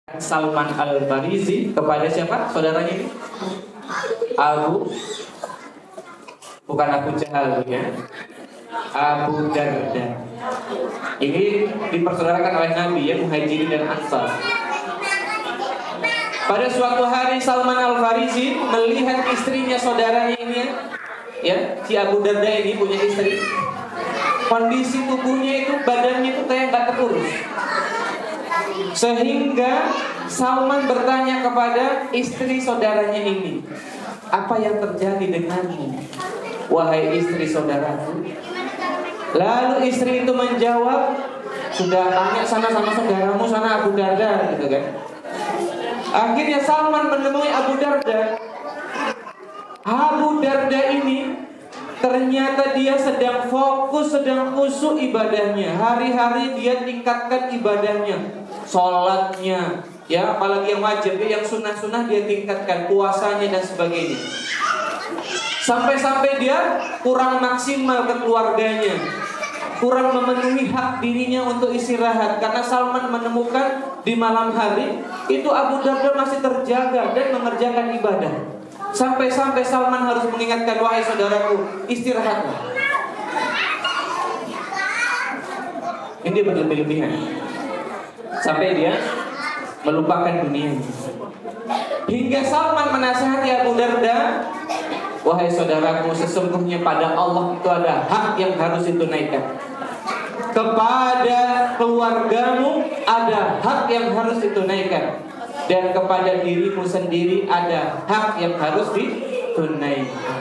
Salman Al-Farisi kepada siapa? Saudaranya ini? Bukan Abu Jahal ya. Abu Darda. Ini dipersaudarakan oleh Nabi ya, Muhajirin dan Ansar. Pada suatu hari Salman Al-Farisi melihat istrinya saudaranya ini ya, si Abu Darda ini punya istri. Kondisi tubuhnya itu, badannya itu kayak gak terurus. Sehingga Salman bertanya kepada istri saudaranya ini, apa yang terjadi denganmu, wahai istri saudaraku? Lalu istri itu menjawab, sudah tanya sana sama saudaramu sana Abu Darda, gitu kan. Akhirnya Salman menemui Abu Darda. Abu Darda ini ternyata dia sedang fokus, sedang khusyuk ibadahnya. Hari-hari dia tingkatkan ibadahnya, sholatnya, ya apalagi yang wajib, yang sunnah-sunnah dia tingkatkan, puasanya dan sebagainya. Sampai-sampai dia kurang maksimal ke keluarganya, kurang memenuhi hak dirinya untuk istirahat. Karena Salman menemukan di malam hari itu Abu Darda masih terjaga dan mengerjakan ibadah. Sampai-sampai Salman harus mengingatkan, wahai saudaraku, istirahatlah. Ini berlebih-lebihan sampai dia melupakan dunia. Hingga Salman menasihati Abu Darda, wahai saudaraku, sesungguhnya pada Allah itu ada hak yang harus ditunaikan. Kepada keluargamu ada hak yang harus ditunaikan. Dan kepada dirimu sendiri ada hak yang harus ditunaikan.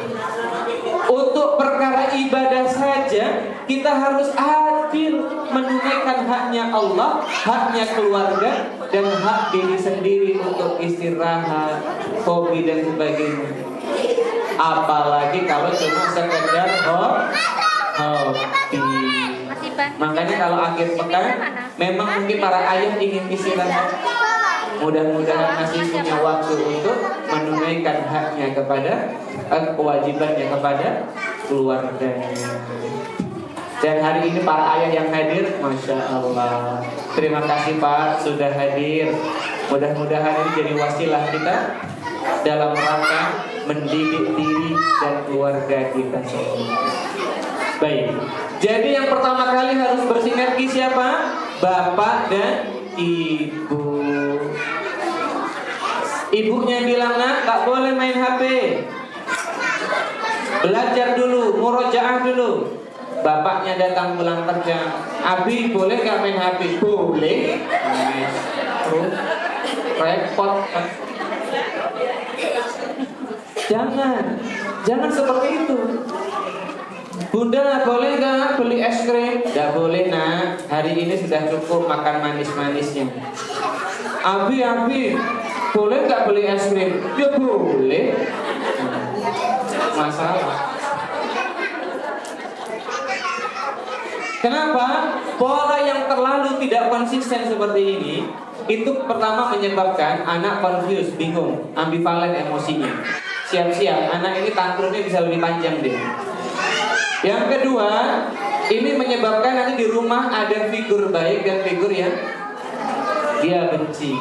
Untuk perkara ibadah saja kita harus adil menunaikan haknya Allah, haknya keluarga, dan hak diri sendiri untuk istirahat, hobi dan sebagainya. Apalagi kalau cuma sekedar hobi. Makanya kalau akhir pekan memang mungkin para ayah ingin istirahat. Mudah-mudahan masih punya waktu untuk menunaikan haknya kepada kewajibannya kepada keluarganya. Dan hari ini para ayah yang hadir, Masya Allah, terima kasih Pak sudah hadir. Mudah-mudahan ini jadi wasilah kita dalam rangka mendidik diri dan keluarga kita semua. Baik, jadi yang pertama kali harus bersinergi siapa? Bapak dan ibu. Ibunya bilang, nak, tak boleh main HP, belajar dulu, murojaah dulu. Bapaknya datang pulang kerja, Abi boleh gak main HP? Boleh. Repot. Jangan seperti itu. Bunda boleh gak beli es krim? Gak boleh nak, hari ini sudah cukup makan manis-manisnya. Abi boleh gak beli es krim? Ya boleh. Masalah. Kenapa? Pola yang terlalu tidak konsisten seperti ini itu pertama menyebabkan anak confused, bingung, ambivalen emosinya. Siap-siap, anak ini tantrumnya bisa lebih panjang deh. Yang kedua, ini menyebabkan nanti di rumah ada figur baik dan figur yang dia benci.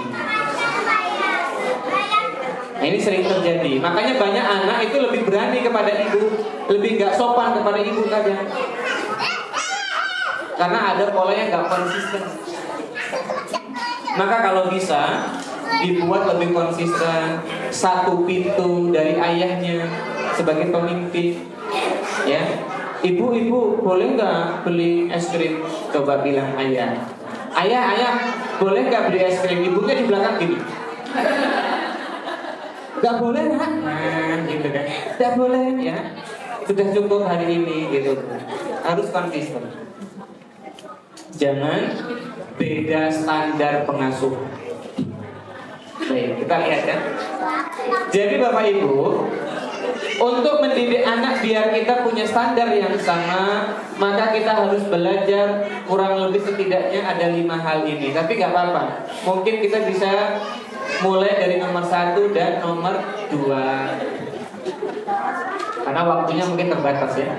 Nah, ini sering terjadi. Makanya banyak anak itu lebih berani kepada ibu, lebih gak sopan kepada ibu kadang. Karena ada pola yang gak konsisten. Maka kalau bisa dibuat lebih konsisten, satu pintu dari ayahnya sebagai pemimpin. Ya, ibu boleh nggak beli es krim? Coba bilang ayah, boleh nggak beli es krim? Ibunya di belakang gini, nggak boleh nak, gitu kan? Nggak boleh ya, sudah cukup hari ini gitu. Harus konsisten. Jangan beda standar pengasuh. Baik, kita lihat ya. Jadi Bapak Ibu, untuk mendidik anak biar kita punya standar yang sama, maka kita harus belajar kurang lebih setidaknya ada 5 hal ini. Tapi gak apa-apa, mungkin kita bisa mulai dari nomor 1 dan nomor 2, karena waktunya mungkin terbatas ya.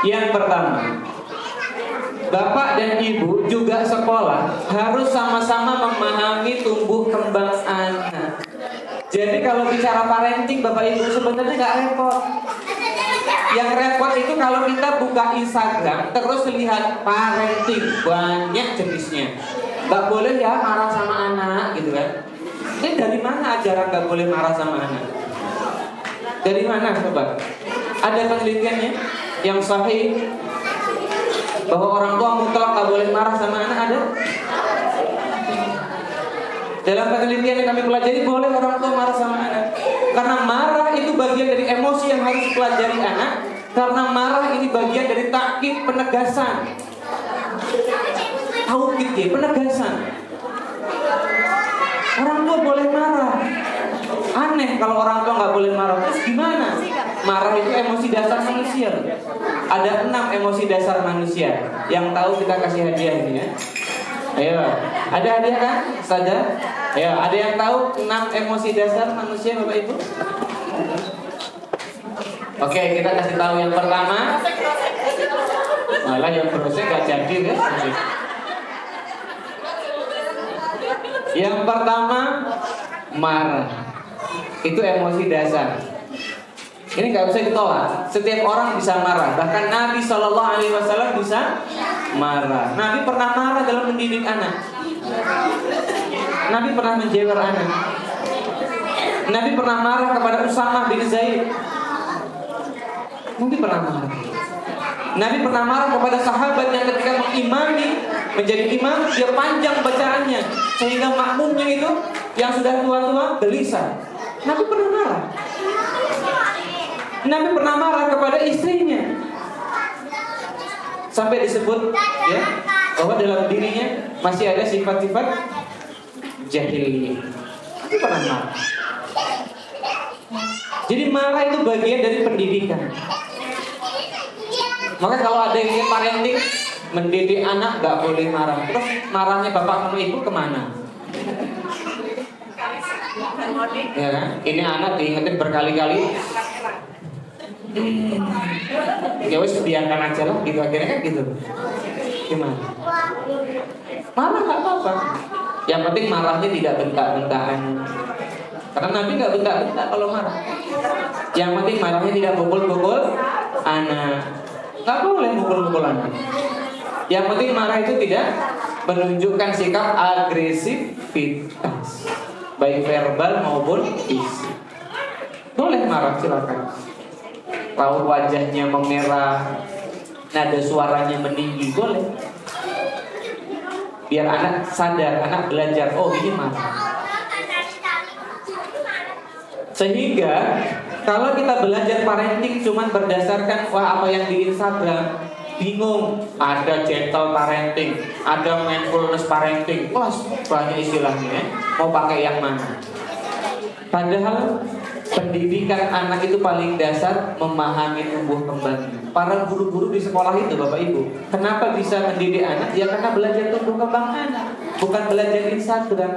Yang pertama, Bapak dan Ibu juga sekolah sekolah harus sama-sama memahami tumbuh kembang anak. Jadi kalau bicara parenting Bapak Ibu sebenarnya nggak repot. Yang repot itu kalau kita buka Instagram terus lihat parenting, banyak jenisnya. Nggak boleh ya marah sama anak gitu kan. Ini dari mana ajaran nggak boleh marah sama anak? Dari mana coba? Ada penelitiannya yang sahih bahwa orang tua mutlak nggak boleh marah sama anak, ada? Dalam penelitian yang kami pelajari boleh orang tua marah sama anak. Karena marah itu bagian dari emosi yang harus dipelajari anak. Karena marah ini bagian dari takkid, penegasan. Taukid ya, penegasan. Orang tua boleh marah. Aneh kalau orang tua nggak boleh marah. Terus gimana? Marah itu emosi dasar manusia. Ada 6 emosi dasar manusia. Yang tahu kita kasih hadiah ini ya. Ayo, ada hadiah kan? Saja. Ayo, ada yang tahu 6 emosi dasar manusia Bapak Ibu? Oke, kita kasih tahu yang pertama. Malah yang prosesnya gak jadi guys. Yang pertama, marah. Itu emosi dasar. Ini nggak bisa ditolak. Setiap orang bisa marah. Bahkan Nabi SAW bisa marah. Nabi pernah marah dalam mendidik anak. Nabi pernah menjewer anak. Nabi pernah marah kepada Usamah bin Zaid. Nabi pernah marah. Nabi pernah marah kepada sahabat yang ketika mengimami, menjadi imam, dia panjang bacaannya sehingga makmumnya itu yang sudah tua-tua gelisah. Nabi pernah marah. Nabi pernah marah kepada istrinya. Sampai disebut ya bahwa dalam dirinya masih ada sifat-sifat jahiliyah. Nabi pernah marah. Jadi marah itu bagian dari pendidikan. Maka kalau ada yang ingin parenting, mendidik anak gak boleh marah. Terus marahnya bapak sama ibu kemana? Ya kan? Ini anak diingetin berkali-kali. Ya wes biarkan aja lah gitu, akhirnya kan gitu. Gimana? Marah gak apa-apa. Yang penting marahnya tidak bentak-bentakan. Karena Nabi gak bentak-bentak kalau marah. Yang penting marahnya tidak pukul-pukul anak. Gak boleh pukul-pukul anak. Yang penting marah itu tidak menunjukkan sikap agresivitas, baik verbal maupun fisik. Boleh marah, silakan. Tahu wajahnya memerah, nada suaranya meninggi, boleh. Biar anak sadar, anak belajar, oh ini marah. Sehingga kalau kita belajar parenting cuma berdasarkan wah apa yang di Instagram, bingung. Ada gentle parenting, ada mindfulness parenting, wah banyak istilahnya. Mau pakai yang mana? Padahal pendidikan anak itu paling dasar memahami tumbuh kembangnya. Para guru-guru di sekolah itu Bapak Ibu, kenapa bisa mendidik anak? Ya karena belajar tumbuh kembang anak, bukan belajar Instagram.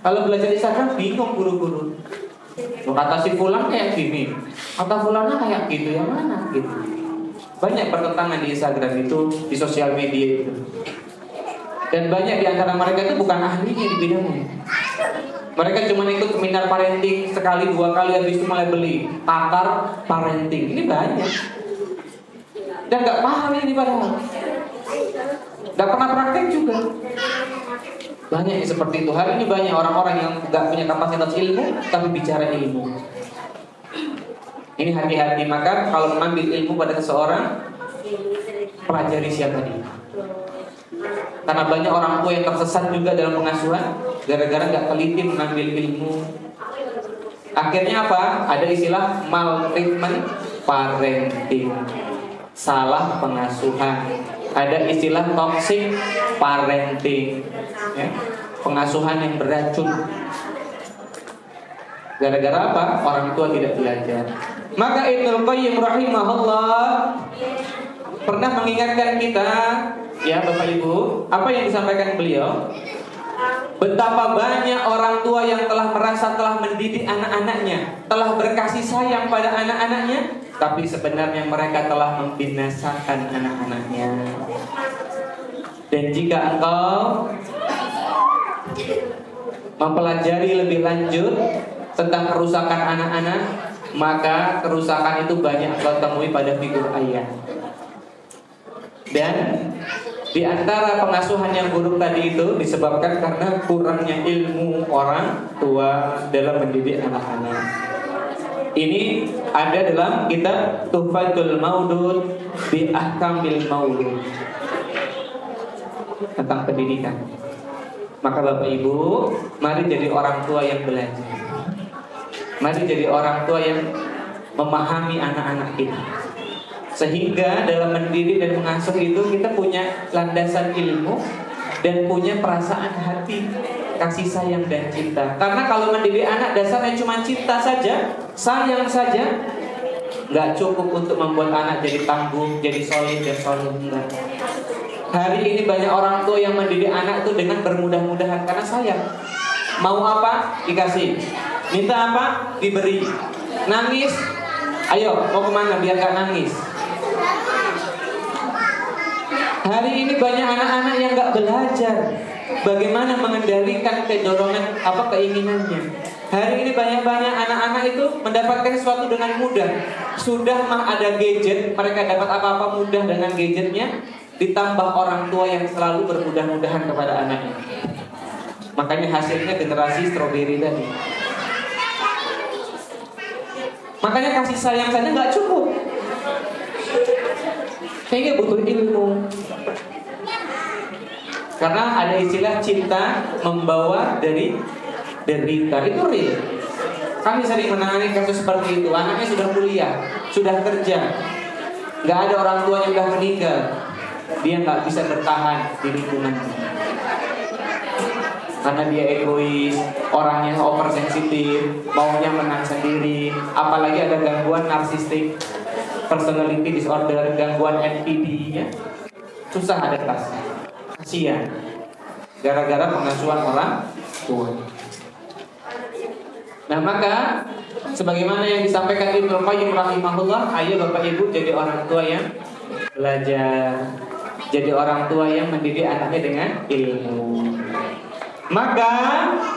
Kalau belajar Instagram bingung guru-guru. Kata si fulan kayak gini, kata fulannya kayak gitu, yang mana gitu. Banyak pertentangan di Instagram itu, di sosial media itu. Dan banyak di antara mereka itu bukan ahlinya di bidangnya. Mereka cuma ikut seminar parenting sekali, 2 kali, habis itu mulai beli pakar parenting. Ini banyak. Dan gak paham ini padahal. Gak pernah praktek juga. Banyak yang seperti itu. Hari ini banyak orang-orang yang gak punya kapasitas ilmu tapi bicara ilmu. Ini hati-hati. Maka kalau mengambil ilmu pada seseorang, pelajari siapa dia. Karena banyak orang tua yang tersesat juga dalam pengasuhan gara-gara gak teliti mengambil ilmu. Akhirnya apa? Ada istilah maltreatment parenting, salah pengasuhan. Ada istilah toxic parenting, ya, pengasuhan yang beracun. Gara-gara apa? Orang tua tidak belajar. Maka Ibnu Qayyim rahimahullah pernah mengingatkan kita, ya Bapak Ibu, apa yang disampaikan beliau? Betapa banyak orang tua yang telah merasa telah mendidik anak-anaknya, telah berkasih sayang pada anak-anaknya, tapi sebenarnya mereka telah membinasakan anak-anaknya. Dan jika engkau mempelajari lebih lanjut tentang kerusakan anak-anak, maka kerusakan itu banyak engkau temui pada figur ayah. Dan di antara pengasuhan yang buruk tadi itu disebabkan karena kurangnya ilmu orang tua dalam mendidik anak-anak. Ini ada dalam kitab Tuhfatul Maudud bi Ahkamil Maulud tentang pendidikan. Maka Bapak Ibu, mari jadi orang tua yang belajar. Mari jadi orang tua yang memahami anak-anak kita, sehingga dalam mendidik dan mengasuh itu kita punya landasan ilmu dan punya perasaan hati, kasih sayang dan cinta. Karena kalau mendidik anak dasarnya cuma cinta saja, sayang saja, nggak cukup untuk membuat anak jadi tangguh, jadi solid dan solid. Hari ini banyak orang tua yang mendidik anak itu dengan bermudah-mudahan karena sayang. Mau apa? Dikasih. Minta apa? Diberi. Nangis? Ayo, mau kemana biar gak nangis? Hari ini banyak anak-anak yang gak belajar bagaimana mengendalikan kedorongan keinginannya. Hari ini banyak anak-anak itu mendapatkan sesuatu dengan mudah. Sudah mah ada gadget, mereka dapat apa-apa mudah dengan gadgetnya. Ditambah orang tua yang selalu bermudah-mudahan kepada anaknya. Makanya hasilnya generasi stroberi tadi. Makanya kasih sayang saja nggak cukup. Kayaknya butuh ilmu. Karena ada istilah cinta membawa dari derita. Itu real. Kami sering menangani kasus seperti itu. Anaknya sudah kuliah, sudah kerja, nggak ada orang tua yang sudah meninggal. Dia nggak bisa bertahan di lingkungannya karena dia egois, orangnya oversensitif, maunya menang sendiri. Apalagi ada gangguan narsistik, personality disorder, gangguan NPD, ya. Susah adaptasi. Kasihan. Gara-gara pengasuhan orang tua. Nah maka sebagaimana yang disampaikan Ibnu Qayyim rahimahullah, ayo Bapak Ibu jadi orang tua yang belajar, jadi orang tua yang mendidik anaknya dengan ilmu. Maka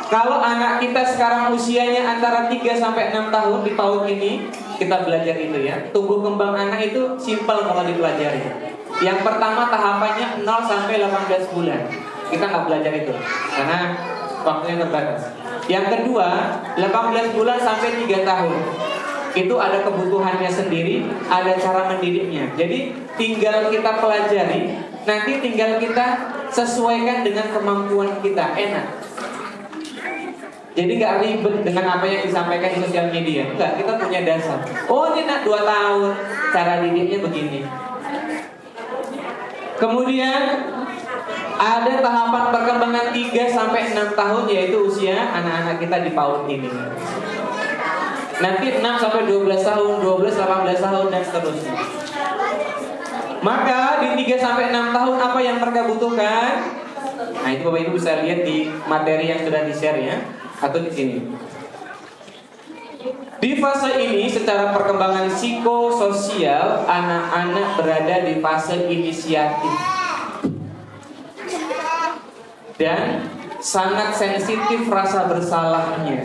kalau anak kita sekarang usianya antara 3 sampai 6 tahun di tahun ini, kita belajar itu ya. Tumbuh kembang anak itu simpel kalau dipelajari. Yang pertama tahapannya 0 sampai 18 bulan. Kita nggak belajar itu karena waktunya terbatas. Yang kedua 18 bulan sampai 3 tahun. Itu ada kebutuhannya sendiri, ada cara mendidiknya. Jadi tinggal kita pelajari, nanti tinggal kita sesuaikan dengan kemampuan kita, enak. Jadi nggak ribet dengan apa yang disampaikan di sosial media. Enggak, kita punya dasar. Oh ini nak 2 tahun, cara didiknya begini. Kemudian ada tahapan perkembangan 3 sampai 6 tahun, yaitu usia anak-anak kita di PAUD ini. Nanti 6 sampai 12 tahun, 12, 18 tahun dan seterusnya. Maka di 3 sampai 6 tahun apa yang mereka butuhkan? Nah, itu Bapak Ibu bisa lihat di materi yang sudah di-share ya, atau di sini. Di fase ini secara perkembangan psikososial, anak-anak berada di fase inisiatif dan sangat sensitif rasa bersalahnya.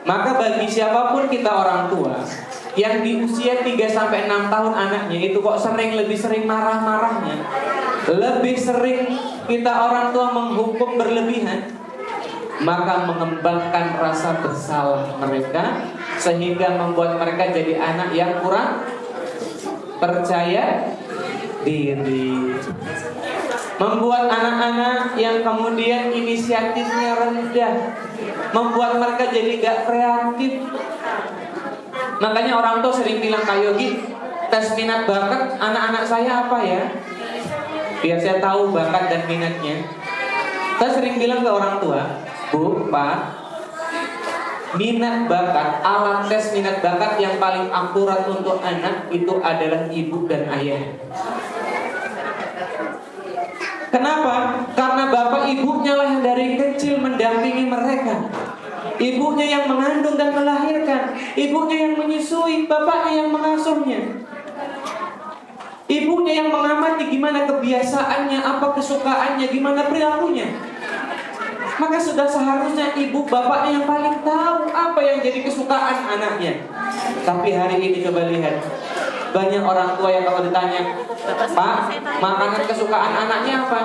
Maka bagi siapapun kita orang tua yang di usia 3 sampai 6 tahun anaknya itu kok lebih sering marah-marahnya, lebih sering kita orang tua menghukum berlebihan, maka mengembangkan rasa bersalah mereka sehingga membuat mereka jadi anak yang kurang percaya diri, membuat anak-anak yang kemudian inisiatifnya rendah, membuat mereka jadi gak kreatif. Makanya orang tua sering bilang, Kak Yogi, tes minat bakat anak-anak saya apa ya, biar saya tahu bakat dan minatnya. Saya sering bilang ke orang tua, Bu, Pak, minat bakat, alat tes minat bakat yang paling akurat untuk anak itu adalah ibu dan ayah. Kenapa? Karena bapak ibunya lah yang dari kecil mendampingi mereka. Ibunya yang mengandung dan melahirkan, ibunya yang menyusui, bapaknya yang mengasuhnya. Ibunya yang mengamati gimana kebiasaannya, apa kesukaannya, gimana perilakunya. Maka sudah seharusnya ibu bapaknya yang paling tahu apa yang jadi kesukaan anaknya. Tapi hari ini coba lihat, banyak orang tua yang kalau ditanya, Pak, makanan kesukaan anaknya apa?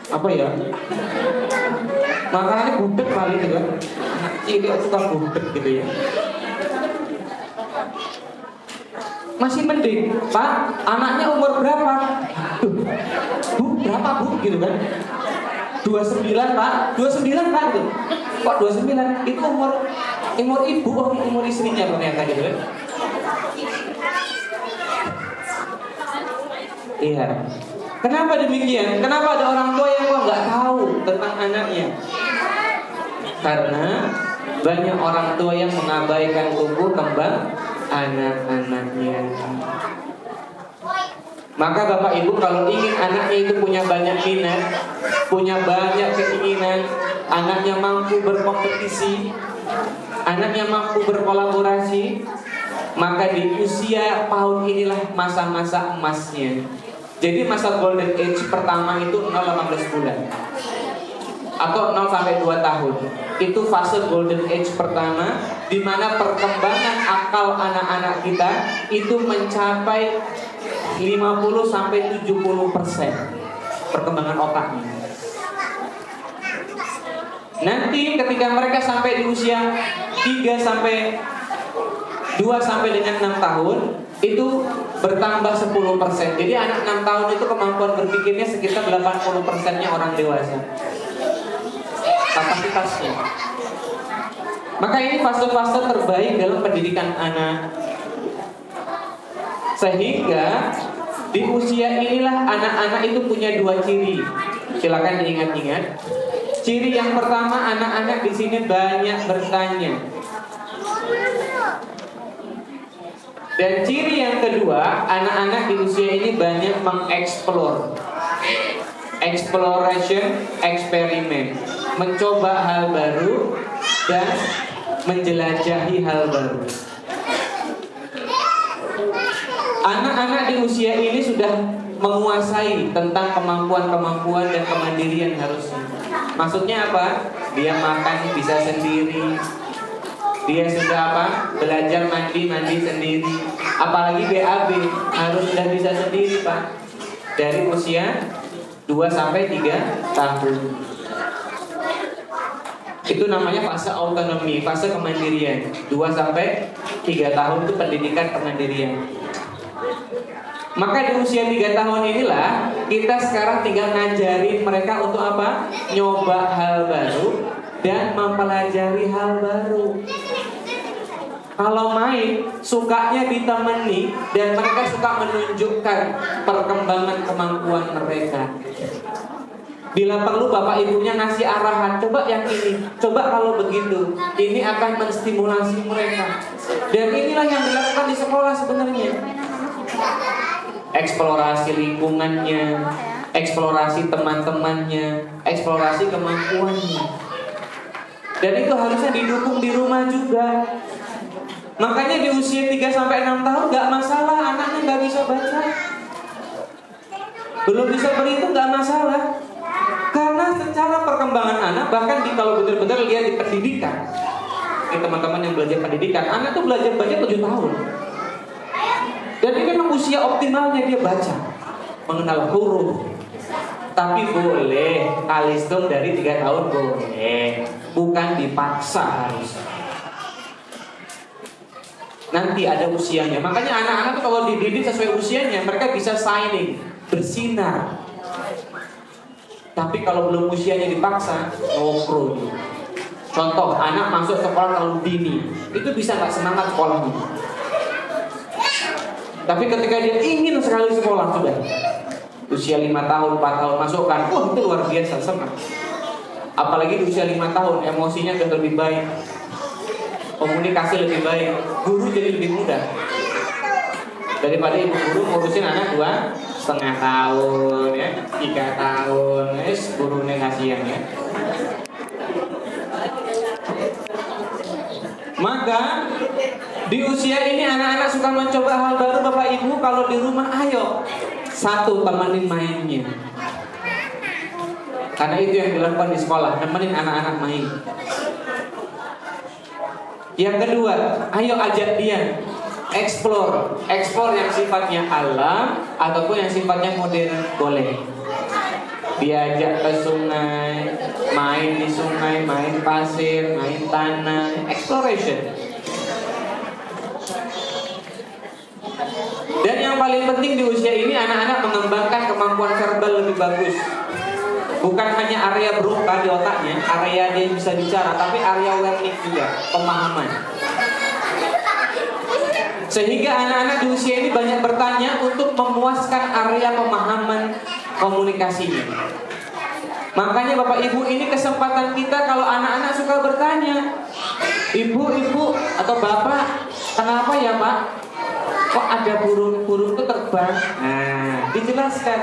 Apa ya? Makanannya gudeg kali itu kan. Ini suka gudeg gitu ya. Masih mending, Pak, anaknya umur berapa? Bu, berapa bu? Gitu kan. 29 Pak, 29 Pak gitu. Kok 29? Itu umur ibu, umur istrinya ternyata gitu kan. Iya. Kenapa demikian? Kenapa ada orang tua yang kok nggak tahu tentang anaknya? Karena banyak orang tua yang mengabaikan tumbuh kembang anak-anaknya. Maka Bapak Ibu kalau ingin anaknya itu punya banyak minat, punya banyak keinginan, anaknya mampu berkompetisi, anaknya mampu berkolaborasi, maka di usia PAUD inilah masa-masa emasnya. Jadi masa golden age pertama itu 0-18 bulan atau 0 sampai 2 tahun. Itu fase golden age pertama di mana perkembangan akal anak-anak kita itu mencapai 50 sampai 70% perkembangan otaknya. Nanti ketika mereka sampai di usia 3 sampai 2 sampai dengan 6 tahun itu bertambah 10%. Jadi anak 6 tahun itu kemampuan berpikirnya sekitar 80%-nya orang dewasa. Kapasitasnya. Maka ini fase-fase terbaik dalam pendidikan anak. Sehingga di usia inilah anak-anak itu punya 2 ciri. Silakan diingat-ingat. Ciri yang pertama, anak-anak di sini banyak bertanya. Dan ciri yang kedua, anak-anak di usia ini banyak mengeksplor. Exploration, eksperimen, mencoba hal baru dan menjelajahi hal baru. Anak-anak di usia ini sudah menguasai tentang kemampuan-kemampuan dan kemandirian harusnya. Maksudnya apa? Dia makan bisa sendiri. Dia sudah apa? Belajar mandi sendiri. Apalagi BAB harus sudah bisa sendiri, Pak. Dari usia 2 sampai 3 tahun. Itu namanya fase autonomi, fase kemandirian. 2 sampai 3 tahun itu pendidikan kemandirian. Maka di usia 3 tahun inilah kita sekarang tinggal ngajarin mereka untuk apa? Nyoba hal baru dan mempelajari hal baru. Kalau main, sukanya ditemani dan mereka suka menunjukkan perkembangan kemampuan mereka. Bila perlu bapak ibunya ngasih arahan, coba yang ini, coba kalau begitu, ini akan menstimulasi mereka. Dan inilah yang dilakukan di sekolah sebenarnya. Eksplorasi lingkungannya, eksplorasi teman-temannya, eksplorasi kemampuannya. Dan itu harusnya didukung di rumah juga. Makanya di usia 3 sampai 6 tahun gak masalah anaknya gak bisa baca, belum bisa berhitung gak masalah. Karena secara perkembangan anak, bahkan kalau benar-benar lihat di pendidikan, ini teman-teman yang belajar pendidikan, anak tuh belajar baca 7 tahun. Dan ini memang usia optimalnya dia baca, mengenal huruf. Tapi boleh alistung dari 3 tahun boleh, bukan dipaksa harus. Nanti ada usianya. Makanya anak-anak tuh kalau dididik sesuai usianya, mereka bisa shining, bersinar. Tapi kalau belum usianya dipaksa, ngopro. Contoh, anak masuk sekolah terlalu dini, itu bisa nggak semangat sekolahnya. Tapi ketika dia ingin sekali sekolah sudah usia 5 tahun, 4 tahun masukkan, wah itu luar biasa senang. Apalagi di usia 5 tahun, emosinya sudah lebih baik, komunikasi lebih baik, guru jadi lebih mudah daripada ibu guru ngurusin anak 2,5 tahun ya, 3 tahun, gurunya kasihan ya. Maka Di usia ini anak-anak suka mencoba hal baru. Bapak Ibu kalau di rumah, ayo satu, temenin mainnya. Karena itu yang dilakukan di sekolah, temenin anak-anak main. Yang kedua, ayo ajak dia explore yang sifatnya alam ataupun yang sifatnya modern, boleh. Diajak ke sungai, main di sungai, main pasir, main tanah, exploration. Dan yang paling penting di usia ini anak-anak mengembangkan kemampuan verbal lebih bagus. Bukan hanya area berupa di otaknya, area dia bisa bicara, tapi area learning juga, pemahaman. Sehingga anak-anak di usia ini banyak bertanya untuk memuaskan area pemahaman komunikasinya. Makanya Bapak Ibu, ini kesempatan kita kalau anak-anak suka bertanya, Ibu atau Bapak, kenapa ya Pak? Kok ada burung itu terbang? Nah, dijelaskan.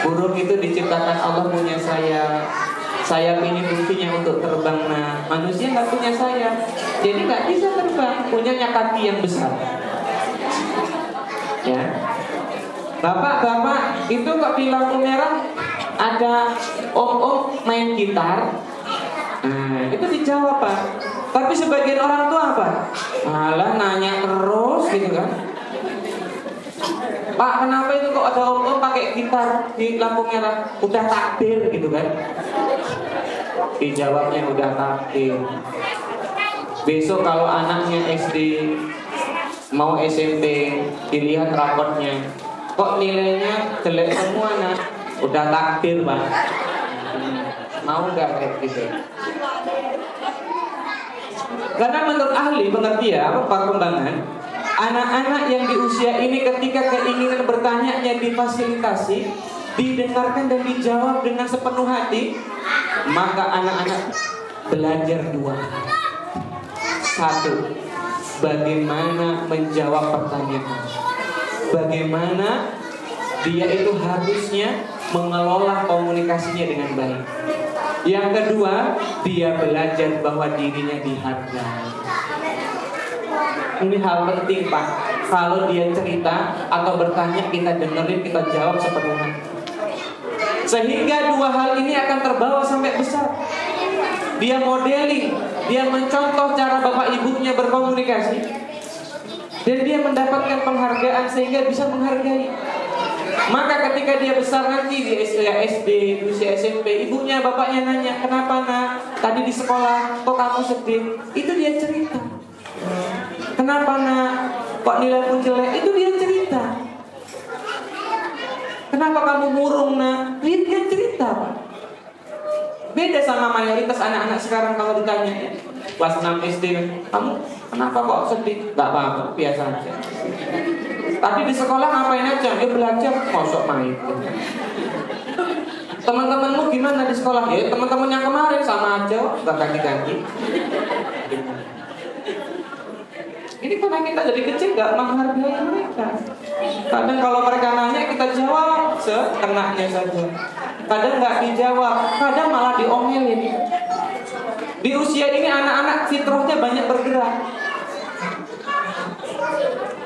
Burung itu diciptakan Allah punya sayap. Sayap ini fungsinya untuk terbang. Nah, manusia nggak punya sayap, jadi nggak bisa terbang. Punyanya kaki yang besar. Ya, bapak itu kok di lampu merah ada om main gitar. Nah, itu dijawab Pak. Tapi sebagian orang tua apa? Malah nanya terus gitu kan. Pak, kenapa itu kok ada om pakai gitar di lampu merah? Udah takdir gitu kan. Dijawabnya udah takdir. Besok kalau anaknya SD mau SMP, dilihat raportnya, kok nilainya jelek semua nak? Udah takdir Pak. Mau nggak kayak gitu? Karena menurut ahli pengertian perkembangan, anak-anak yang di usia ini ketika keinginan bertanya-nya difasilitasi, didengarkan dan dijawab dengan sepenuh hati, maka anak-anak belajar dua. Satu, bagaimana menjawab pertanyaan. Bagaimana dia itu harusnya mengelola komunikasinya dengan baik. Yang kedua, dia belajar bahwa dirinya dihargai. Ini hal penting Pak. Kalau dia cerita atau bertanya, kita dengerin, kita jawab sepenuhnya. Sehingga dua hal ini akan terbawa sampai besar. Dia modeling, dia mencontoh cara bapak ibunya berkomunikasi, dan dia mendapatkan penghargaan sehingga bisa menghargai. Maka ketika dia besar nanti di SD, di usia SMP, ibunya, bapaknya nanya, kenapa nak? Tadi di sekolah, kok kamu sedih? Itu dia cerita. Kenapa nak? Kok nilaimu jelek? Itu dia cerita. Kenapa kamu murung nak? Dia cerita Pak. Beda sama mayoritas anak-anak sekarang kalau ditanya, kelas 6 SD, kamu kenapa kok sedih? Gak apa-apa, biasa aja. Tapi di sekolah ngapain aja? Dia belajar, kosok main. Teman-temanmu gimana di sekolah? Ya teman-teman yang kemarin sama aja, gak ganti-ganti. Ini karena kita dari kecil gak menghargai mereka. Kadang kalau mereka nanya kita jawab sekenaknya saja. Kadang gak dijawab, kadang malah diomelin. Di usia ini anak-anak fitrahnya banyak bergerak.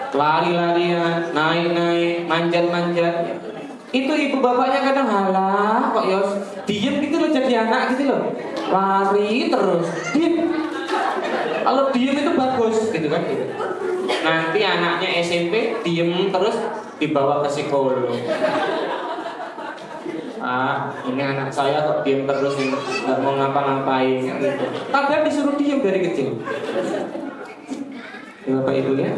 Lari-larian, naik-naik, manjat-manjat. Itu ibu bapaknya kadang halah kok Yos diem gitu loh, jadi anak gitu loh. Lari terus, diem. Kalau diem itu bagus gitu kan gitu. Nanti anaknya SMP diem terus dibawa ke psikolog. Ini anak saya kok diem terus nih, nggak mau ngapa-ngapain gitu. Kadang disuruh diem dari kecil. Ya, Bapak Ibu ya.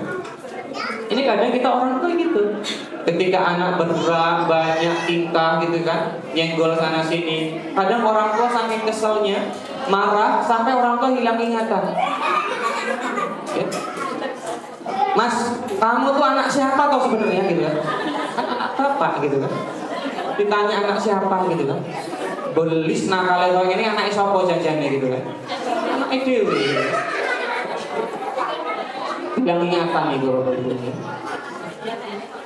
Ini kadang kita orang tua gitu. Ketika anak bergerak banyak tingkah gitu kan, nyenggol sana sini. Kadang orang tua saking keselnya marah sampai orang tua hilang ingatan. Ya. Mas, kamu tuh anak siapa kau sebenarnya gitu kan? Kan anak bapak gitu kan. Ditanya anak siapa gitu kan. Belis nakal orang ini anak sopo jajannya gitu kan. Anak dewe gitu. Hilang ingatan itu.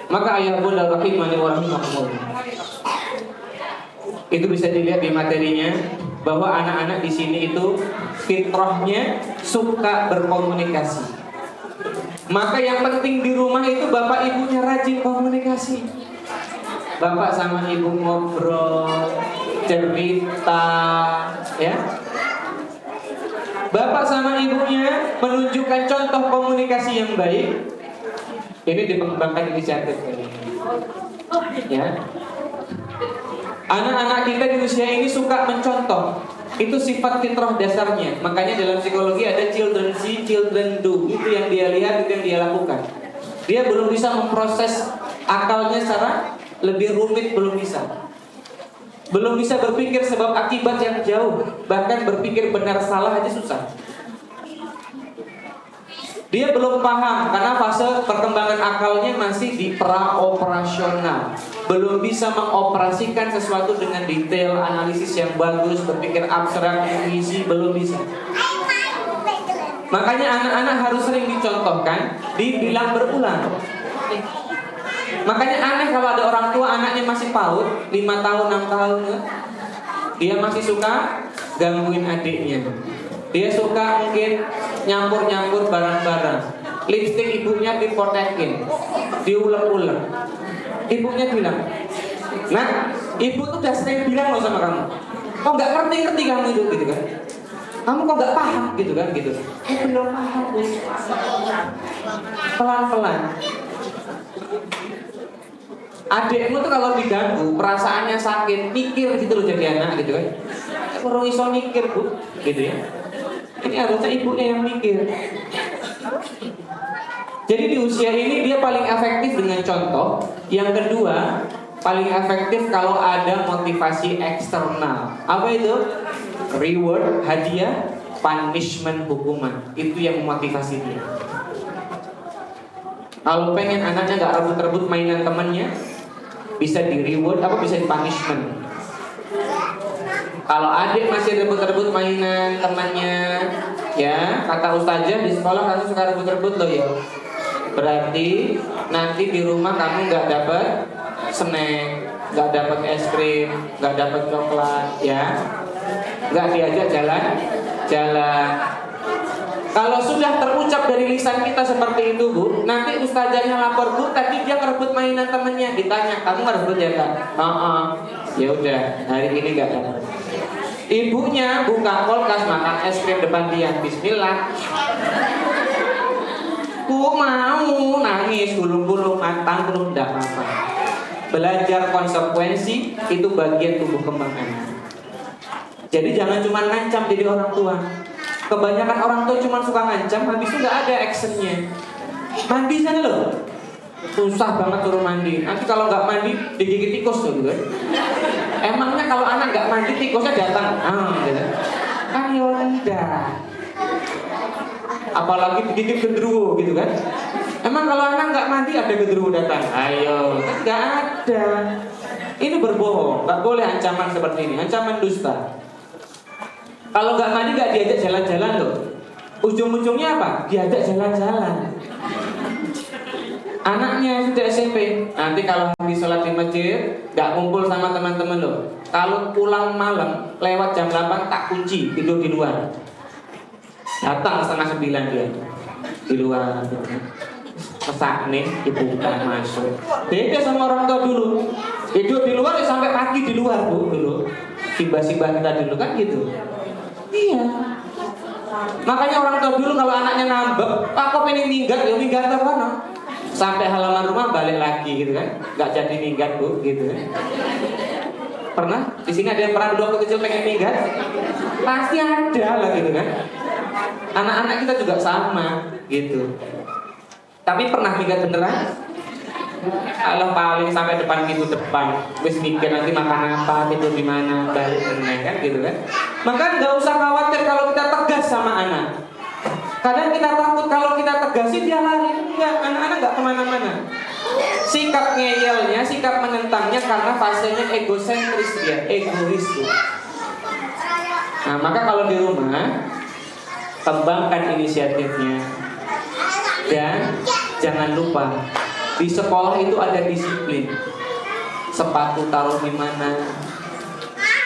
Maka ayah bunda rahimani wa rahimakumullah. Itu bisa dilihat di materinya bahwa anak-anak di sini itu fitrahnya suka berkomunikasi. Maka yang penting di rumah itu bapak ibunya rajin komunikasi. Bapak sama ibu ngobrol, cerita, ya. Bapak sama ibunya menunjukkan contoh komunikasi yang baik. Ini dikembangkan inisiatif ini. Ya. Anak-anak kita di usia ini suka mencontoh. Itu sifat fitrah dasarnya. Makanya dalam psikologi ada children see, children do. Itu yang dia lihat, itu yang dia lakukan. Dia belum bisa memproses akalnya secara lebih rumit, belum bisa. Belum bisa berpikir sebab akibat yang jauh. Bahkan berpikir benar salah aja susah. Dia belum paham karena fase perkembangan akalnya masih di pra-operasional. Belum bisa mengoperasikan sesuatu dengan detail, analisis yang bagus, berpikir abstrak, intuisi, belum bisa. Makanya anak-anak harus sering dicontohkan, dibilang berulang. Makanya aneh kalau ada orang tua anaknya masih PAUD, 5 tahun, 6 tahun, dia masih suka gangguin adiknya. Dia suka mungkin nyampur-nyampur barang-barang. Lipstik ibunya dipotekin, diulek-ulek. Ibunya bilang, "Nah, ibu tuh udah sering bilang loh sama kamu. Kok nggak ngerti-ngerti kamu itu gitu kan? Kamu kok nggak paham gitu kan gitu? Belum paham, Bu. Pelan-pelan. Adikmu tuh kalau diganggu, perasaannya sakit, mikir gitu loh jadi anak gitu kan. Kurang iso mikir, Bu, gitu ya. Ini harusnya ibunya yang mikir. Jadi di usia ini dia paling efektif dengan contoh. Yang kedua, paling efektif kalau ada motivasi eksternal. Apa itu? Reward, hadiah, punishment, hukuman. Itu yang memotivasi dia. Kalau pengen anaknya gak rebut-rebut mainan temannya, bisa di reward, apa bisa di punishment. Kalau adik masih rebut-rebut mainan temannya, ya kata ustazah di sekolah kamu suka rebut-rebut loh ya. Berarti nanti di rumah kamu nggak dapat snack, nggak dapat es krim, nggak dapat coklat, ya. Nggak diajak jalan-jalan. Kalau sudah terucap dari lisan kita seperti itu, Bu, nanti ustazahnya lapor, Bu, tadi dia ngerebut mainan temennya. Ditanya, kamu ngerebut ya Kak? Ya udah, hari ini nggak dapat. Ibunya buka kulkas makan es krim depan dia. Bismillah. Bu mau nangis, gulung-gulung, mantang belum tidak apa-apa. Belajar konsekuensi itu bagian tumbuh kembang anak. Jadi jangan cuma ngancam jadi orang tua. Kebanyakan orang tua cuma suka ngancam, habis itu nggak ada actionnya. Mandi sana loh, susah banget turun mandi. Nanti kalau nggak mandi digigit tikus tuh, kan? Emangnya kalau anak nggak mandi tikusnya datang? Gitu. Kan ya udah. Apalagi digigit genderuwo gitu kan? Emang kalau anak nggak mandi ada genderuwo datang? Ayo, kan nggak ada. Ini berbohong, nggak boleh ancaman seperti ini, ancaman dusta. Kalau nggak mandi nggak diajak jalan-jalan loh. Ujung-ujungnya apa? Diajak jalan-jalan. Anaknya sudah SMP, nanti kalau habis sholat di masjid nggak kumpul sama teman-teman loh. Kalau pulang malam lewat jam 8 tak kunci, tidur di luar. Datang 8:30 dia di luar. Kesak nih dibuka masuk. Beda sama orang tua dulu. Tidur di luar ya sampai pagi di luar, Bu, dulu. Sibah-sibah kita dulu kan gitu. Iya. Makanya orang tua dulu kalau anaknya ngambek, aku pengen minggat, ya minggat ke mana? Sampai halaman rumah balik lagi gitu kan. Gak jadi minggat, Bu, gitu kan. Pernah? Di sini ada yang pernah dulu waktu kecil pengen minggat? Pasti ada lah gitu kan. Anak-anak kita juga sama gitu. Tapi pernah minggat beneran? Kalau paling sampai depan pintu depan, wis mikir nanti makan apa, tidur di mana, balik meneng kan gitu kan. Maka nggak usah khawatir kalau kita tegas sama anak. Kadang kita takut kalau kita tegasi dia lari. Enggak, anak-anak nggak kemana-mana. Sikap ngeyelnya, sikap menentangnya karena fasenya egosentris dia, egois tuh. Nah, maka kalau di rumah kembangkan inisiatifnya. Dan jangan lupa di sekolah itu ada disiplin. Sepatu taruh di mana,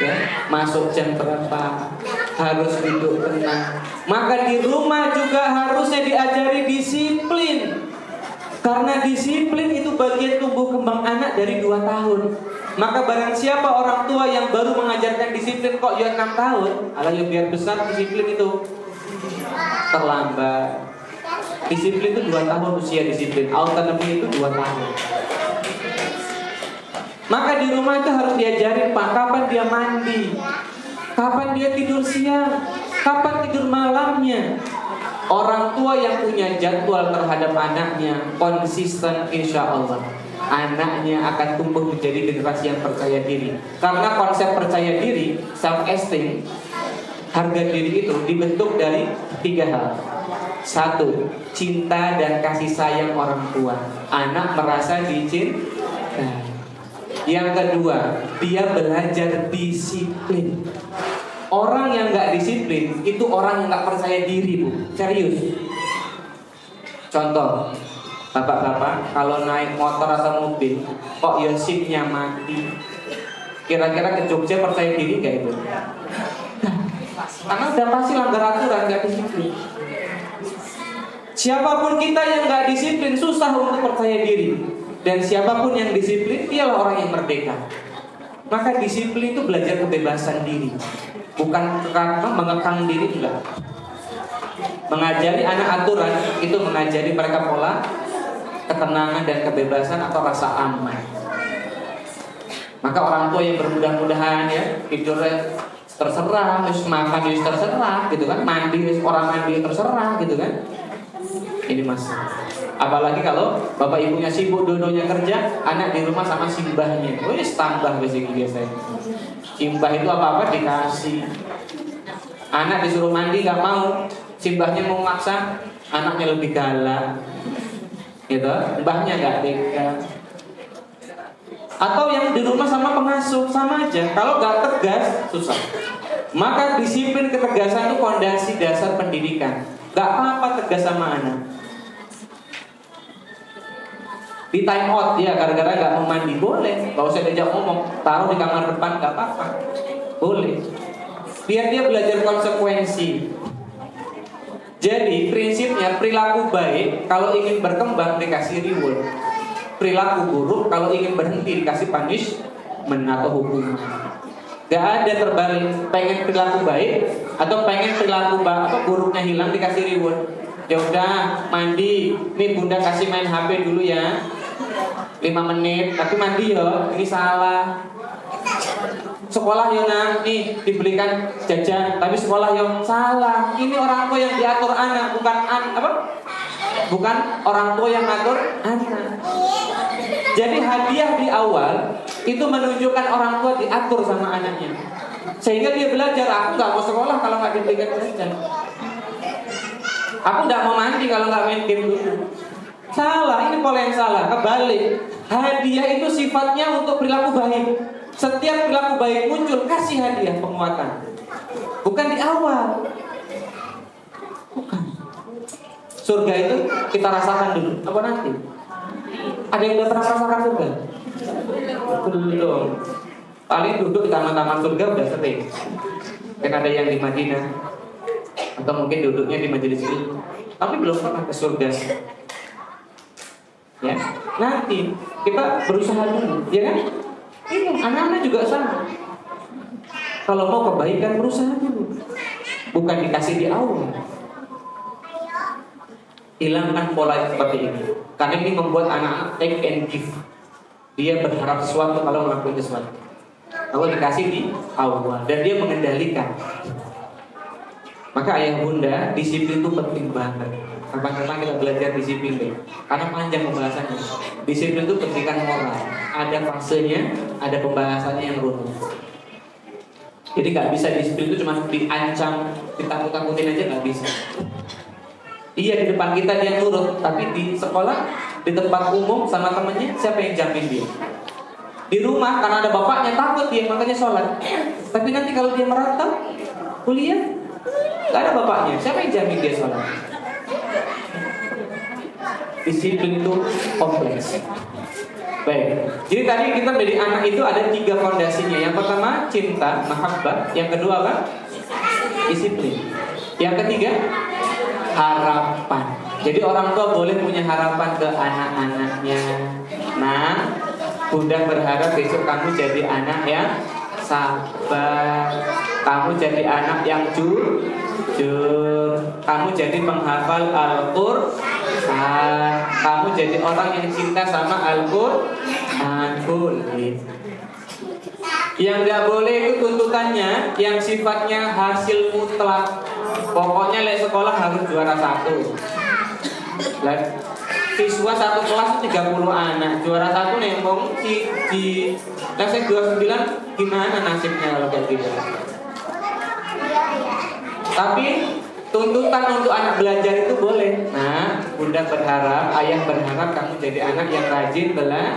ya, masuk jam berapa, harus duduk tenang. Maka di rumah juga harusnya diajari disiplin. Karena disiplin itu bagian tumbuh kembang anak dari 2 tahun. Maka barang siapa orang tua yang baru mengajarkan disiplin kok ya 6 tahun, alah ya biar besar disiplin itu terlambat. Disiplin itu 2 tahun usia disiplin. Autonomi itu 2 tahun. Maka di rumah itu harus diajarin Pak, kapan dia mandi, kapan dia tidur siang, kapan tidur malamnya. Orang tua yang punya jadwal terhadap anaknya konsisten, insya Allah anaknya akan tumbuh menjadi generasi yang percaya diri. Karena konsep percaya diri, self-esteem, harga diri itu dibentuk dari 3 hal. 1, cinta dan kasih sayang orang tua. Anak merasa dicintai. Yang kedua, dia belajar disiplin. Orang yang gak disiplin itu orang yang gak percaya diri, Bu. Serius. Contoh, bapak-bapak kalau naik motor atau mobil kok ya SIM-nya mati, kira-kira ke Jogja percaya diri gak itu? Karena udah pasti langgar aturan, gak disiplin. Siapapun kita yang gak disiplin susah untuk percaya diri. Dan siapapun yang disiplin dialah orang yang merdeka. Maka disiplin itu belajar kebebasan diri, bukan karena mengekang diri, enggak. Mengajari anak aturan itu mengajari mereka pola ketenangan dan kebebasan atau rasa aman. Maka orang tua yang bermudah-mudahan ya tidurnya terserah, terus makan terserah gitu kan, mandi orang mandi terserah gitu kan. Ini masalah. Apalagi kalau bapak ibunya sibuk, dua-duanya kerja, anak di rumah sama simbahnya. Wis tambah biasanya. Simbah itu apa-apa dikasih. Anak disuruh mandi gak mau, simbahnya mau maksa, anaknya lebih galak. Gitu, mbahnya gak tega. Atau yang di rumah sama pengasuh, sama aja. Kalau gak tegas, susah. Maka disiplin ketegasan itu fondasi dasar pendidikan. Gak apa-apa tegas sama anak. Di time out ya gara-gara gak mau mandi boleh, gak usah diajak ngomong, taruh di kamar depan gak apa-apa, boleh. Biar dia belajar konsekuensi. Jadi prinsipnya perilaku baik kalau ingin berkembang dikasih reward, perilaku buruk kalau ingin berhenti dikasih punishment atau hukuman. Gak ada terbalik, pengen perilaku baik atau pengen perilaku buruknya hilang dikasih reward. Ya udah mandi, nih bunda kasih main HP dulu ya 5 menit, tapi mandi ya, ini salah. Sekolah yo nang, nih dibelikan jajan, tapi sekolah yo salah. Ini orang tua yang diatur anak, bukan orang tua yang ngatur anak. Jadi hadiah di awal itu menunjukkan orang tua diatur sama anaknya, sehingga dia belajar, aku gak mau sekolah kalau gak dibelikan jajan. Aku gak mau mandi kalau gak main game dulu. Salah, ini pola yang salah. Kebalik, hadiah itu sifatnya untuk perilaku baik. Setiap perilaku baik muncul, kasih hadiah penguatan. Bukan di awal. Bukan. Surga itu kita rasakan dulu, apa nanti? Ada yang udah pernah rasakan surga? Belum. Paling duduk di taman-taman surga udah sering. Dan ada yang di Madinah, atau mungkin duduknya di majelis ilmu, tapi belum pernah ke surga. Ya, nanti kita berusaha dulu, ya kan? Ini anak-anak juga sama. Kalau mau kebaikan berusaha dulu, bukan dikasih di awal. Hilangkan pola seperti ini, karena ini membuat anak-anak take and give. Dia berharap sesuatu kalau melakukan sesuatu. Kalau dikasih di awal dan dia mengendalikan. Maka ayah bunda, disiplin itu penting banget. Kapan-kapan kita belajar disiplin deh. Karena panjang pembahasannya. Disiplin itu pendidikan moral. Ada fasenya, ada pembahasannya yang runut. Jadi gak bisa disiplin itu cuma diancam, ditakut-takutin aja gak bisa. Iya, di depan kita dia nurut, tapi di sekolah, di tempat umum sama temennya, siapa yang jamin dia? Di rumah karena ada bapaknya takut dia, makanya sholat. Tapi nanti kalau dia merantau kuliah, gak ada bapaknya, siapa yang jamin dia sholat? Disiplin itu kompleks. Baik, jadi tadi kita dari anak itu ada 3 fondasinya. Yang pertama cinta, mahabbah. Yang kedua apa? disiplin. Yang ketiga, harapan. Jadi orang tua boleh punya harapan ke anak-anaknya. Nah, Bunda berharap besok kamu jadi anak yang sabar, kamu jadi anak yang jujur, kamu jadi penghafal Al-Qur'an, kamu jadi orang yang cinta sama Al-Qur'an. Boleh. Yang nggak boleh itu tuntutannya yang sifatnya hasil mutlak. Pokoknya lek sekolah harus juara 1. Siswa satu kelas 30 anak, juara 1 nembong di kelas 29, gimana nasibnya kalau kayak gitu? Tapi tuntutan untuk anak belajar itu boleh. Nah, Bunda berharap, ayah berharap kamu jadi anak yang rajin belajar,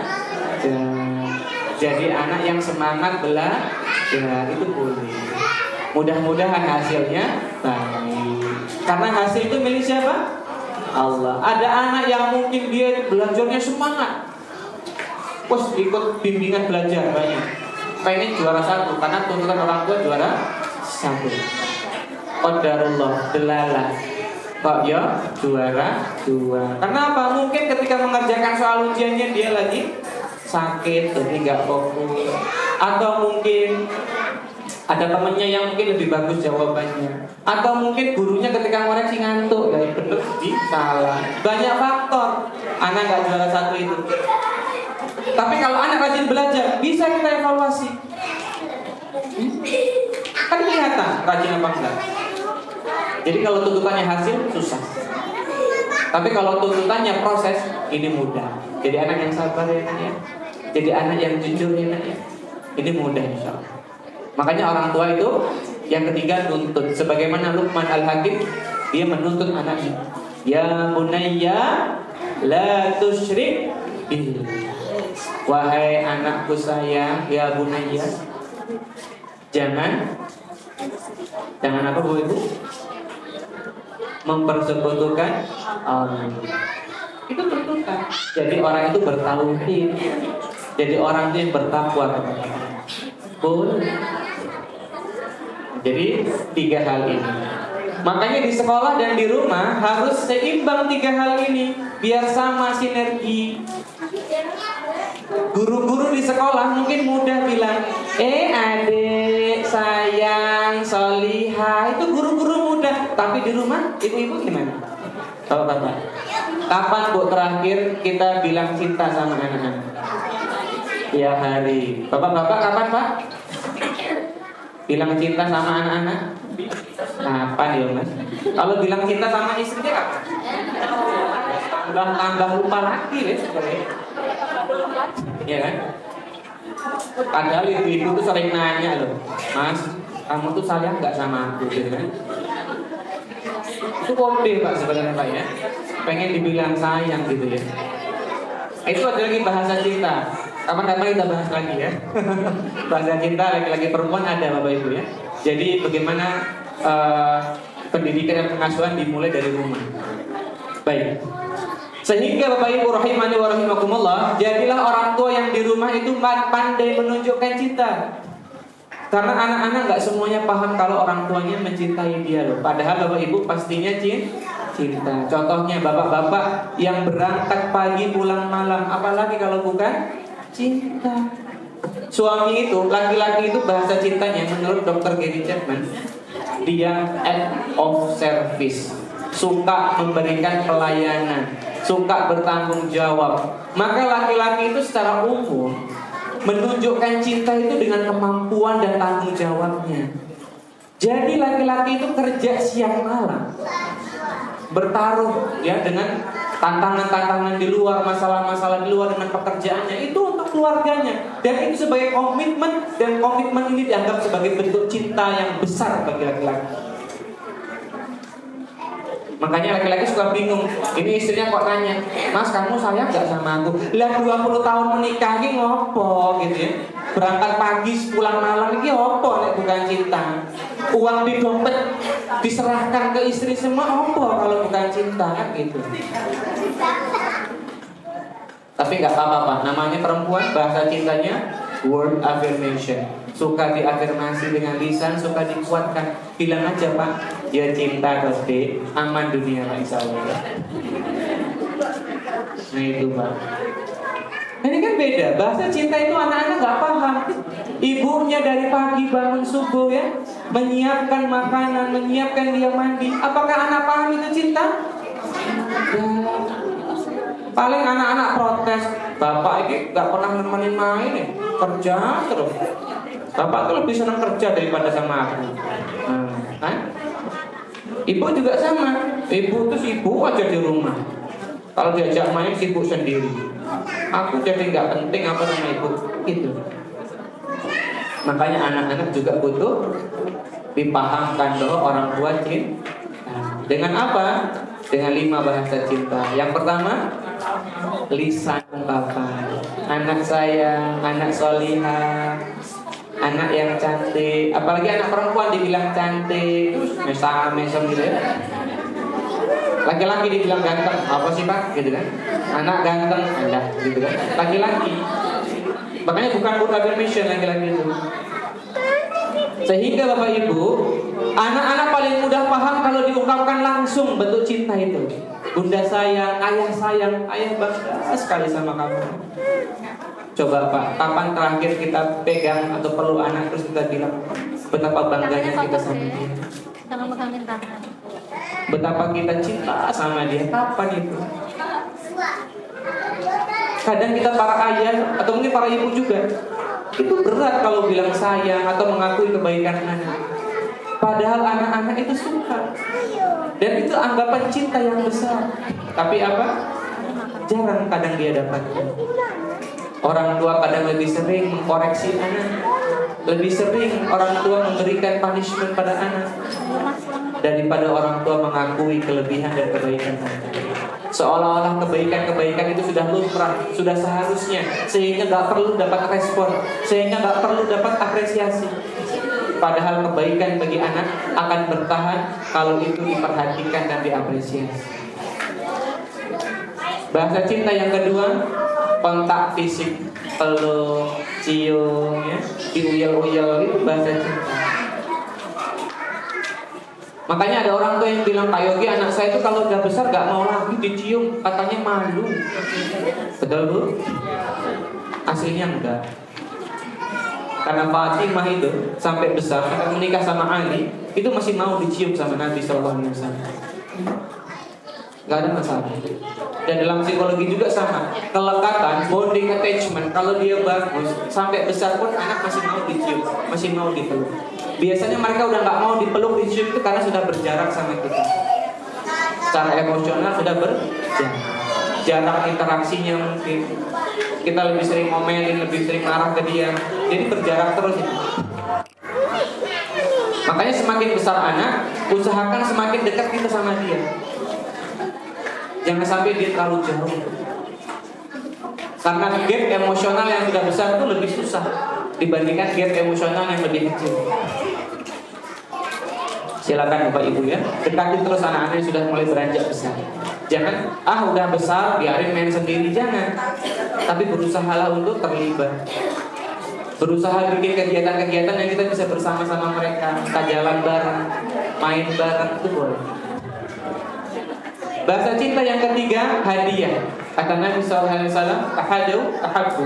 jadi anak yang semangat belajar, itu boleh. Mudah-mudahan hasilnya baik. Karena hasil itu milik siapa? Allah. Ada anak yang mungkin dia belajarnya semangat, terus ikut bimbingan belajar banyak, pengen juara 1 karena tuntutan orang tua juara 1. Qadarullah delalah kok ya juara 2. Karena apa? Mungkin ketika mengerjakan soal ujiannya dia lagi sakit, jadi nggak fokus, atau mungkin ada temennya yang mungkin lebih bagus jawabannya, atau mungkin gurunya ketika ngoreksi ngantuk, ya bener sih salah. Banyak faktor anak nggak juara 1 itu. Tapi kalau anak rajin belajar, bisa kita evaluasi. Kan kelihatan rajin apa enggak. Jadi kalau tuntutannya hasil susah. Tapi kalau tuntutannya proses, ini mudah. Jadi anak yang sabar ya nak ya. Jadi anak yang jujur ya nak ya. Ini mudah insya Allah. Makanya orang tua itu yang ketiga nuntut. Sebagaimana Luqman Al-Hakim, dia menuntut anaknya. Ya bunayya la tusyrik billah. Wahai anakku sayang, ya bunayya, jangan apa Bu Ibu? Mempersekutukan Allah. Itu tuntutan. Jadi orang itu bertauhid. Jadi orang itu yang bertakwa kepada Allah. Boleh. Jadi 3 hal ini. Makanya di sekolah dan di rumah harus seimbang 3 hal ini biar sama sinergi. Guru-guru di sekolah mungkin mudah bilang, adik, sayang, solihah. Itu guru-guru mudah. Tapi di rumah ibu-ibu gimana? Bapak-bapak, kapan Bu terakhir kita bilang cinta sama anak-anak? Ya hari. Bapak-bapak kapan Pak? Bilang cinta sama anak-anak? Kapan ya Mas? Kalau bilang cinta sama istrinya kapan? Tambah lupa lagi ya sebenarnya. Iya kan? Padahal ibu-ibu tuh sering nanya loh, Mas, kamu tuh sayang nggak sama aku, gitu kan? Itu kode Pak sebenarnya Pak ya. Pengen dibilang sayang gitu ya. Itu ada lagi bahasa cinta. Kapan-kapan kita bahas lagi ya. Bahasa cinta laki-laki perempuan ada Bapak Ibu ya. Jadi bagaimana pendidikan dan pengasuhan dimulai dari rumah. Baik. Sehingga Bapak Ibu rahimani wa rahimakumullah, jadilah orang tua yang di rumah itu pandai menunjukkan cinta. Karena anak-anak gak semuanya paham kalau orang tuanya mencintai dia loh. Padahal Bapak Ibu pastinya cinta. Contohnya bapak-bapak yang berangkat pagi pulang malam, apalagi kalau bukan cinta. Suami itu, laki-laki itu bahasa cintanya menurut Dr. Gary Chapman, dia act of service, suka memberikan pelayanan, suka bertanggung jawab. Maka laki-laki itu secara umum menunjukkan cinta itu dengan kemampuan dan tanggung jawabnya. Jadi laki-laki itu kerja siang malam, bertaruh ya dengan tantangan-tantangan di luar, masalah-masalah di luar dengan pekerjaannya, itu untuk keluarganya. Dan itu sebagai komitmen, dan komitmen ini dianggap sebagai bentuk cinta yang besar bagi laki-laki. Makanya laki-laki suka bingung. Ini istrinya kok nanya, Mas kamu sayang gak sama aku? Lah 20 tahun menikah ini ngopo gitu ya. Berangkat pagi pulang malam ini opo nek bukan cinta. Uang di dompet diserahkan ke istri semua opo kalau bukan cinta kan gitu. Tapi gak apa-apa Pak, namanya perempuan bahasa cintanya word affirmation. Suka diafirmasi dengan lisan, suka dikuatkan. Bilang aja Pak, ya cinta Dek, aman dunia Pak insya Allah. Nah itu Pak. Ini kan beda, bahasa cinta itu anak-anak gak paham. Ibunya dari pagi bangun subuh ya, menyiapkan makanan, menyiapkan dia mandi. Apakah anak paham itu cinta? Ya. Paling anak-anak protes, bapak ini gak pernah nemenin main nih, kerja terus. Bapak tuh lebih senang kerja daripada sama aku. Kan? Ibu juga sama, ibu tuh sibuk aja di rumah. Kalau diajak main sibuk sendiri. Aku jadi nggak penting apa sama ibu, gitu. Makanya anak-anak juga butuh dipahamkan bahwa orang tua cinta. Dengan apa? Dengan 5 bahasa cinta. Yang pertama, lisan ungkapan. Anak sayang, anak solihah, anak yang cantik. Apalagi anak perempuan dibilang cantik, mesem gitu ya. Laki-laki dibilang ganteng, apa sih Pak? Gitu kan? Anak ganteng, enggak, gitu kan? Laki-laki. Makanya bukan word affirmation laki-laki itu. Sehingga Bapak Ibu, anak-anak paling mudah paham kalau diungkapkan langsung bentuk cinta itu. Bunda sayang, ayah bangga sekali sama kamu. Coba Pak, kapan terakhir kita pegang atau perlu anak terus kita bilang betapa bangganya kita sama dia. Jangan megangin tangan. Betapa kita cinta sama dia. Kapan itu? Kadang kita para ayah atau mungkin para ibu juga, itu berat kalau bilang sayang atau mengakui kebaikan anak. Padahal anak-anak itu suka. Dan itu anggapan cinta yang besar. Tapi apa? Jarang kadang dia dapatkan. Orang tua kadang lebih sering mengkoreksi anak, lebih sering orang tua memberikan punishment pada anak daripada orang tua mengakui kelebihan dan kebaikan anak. Seolah-olah kebaikan-kebaikan itu sudah lumrah, sudah seharusnya, sehingga gak perlu dapat respon, sehingga gak perlu dapat apresiasi. Padahal kebaikan bagi anak akan bertahan kalau itu diperhatikan dan diapresiasi. Bahasa cinta yang kedua, kontak fisik, peluk, cium, ya, diuyel-uyel, itu bahasa cinta. Makanya ada orang tua yang bilang, Pak Yogi, anak saya itu kalau udah besar gak mau lagi dicium, katanya malu. Betul Bu? Aslinya enggak. Karena Fatimah itu sampai besar, sampai menikah sama Ali, itu masih mau dicium sama Nabi SAW. Gak ada masalah. Dan dalam psikologi juga sama, kelekatan, bonding attachment, kalau dia bagus, sampai besar pun anak masih mau dicium, masih mau dipeluk. Biasanya mereka udah gak mau dipeluk, dicium itu karena sudah berjarak sama kita. Secara emosional sudah berjarak. Jarak interaksinya mungkin, kita lebih sering ngomelin, lebih sering marah ke dia, jadi berjarak terus itu. Makanya semakin besar anak, usahakan semakin dekat kita sama dia. Jangan sampai dia terlalu jauh. Karena gap emosional yang sudah besar itu lebih susah dibandingkan gap emosional yang lebih kecil. Silakan Bapak Ibu ya, dekati terus anak-anak yang sudah mulai beranjak besar. Jangan, udah besar biarin main sendiri, jangan. Tapi berusahalah untuk terlibat. Berusaha bikin kegiatan-kegiatan yang kita bisa bersama-sama mereka. Kita jalan bareng, main bareng, itu boleh. Bahasa cinta yang ketiga, hadiah. Kata Nabi SAW, tahadu, tahabbu.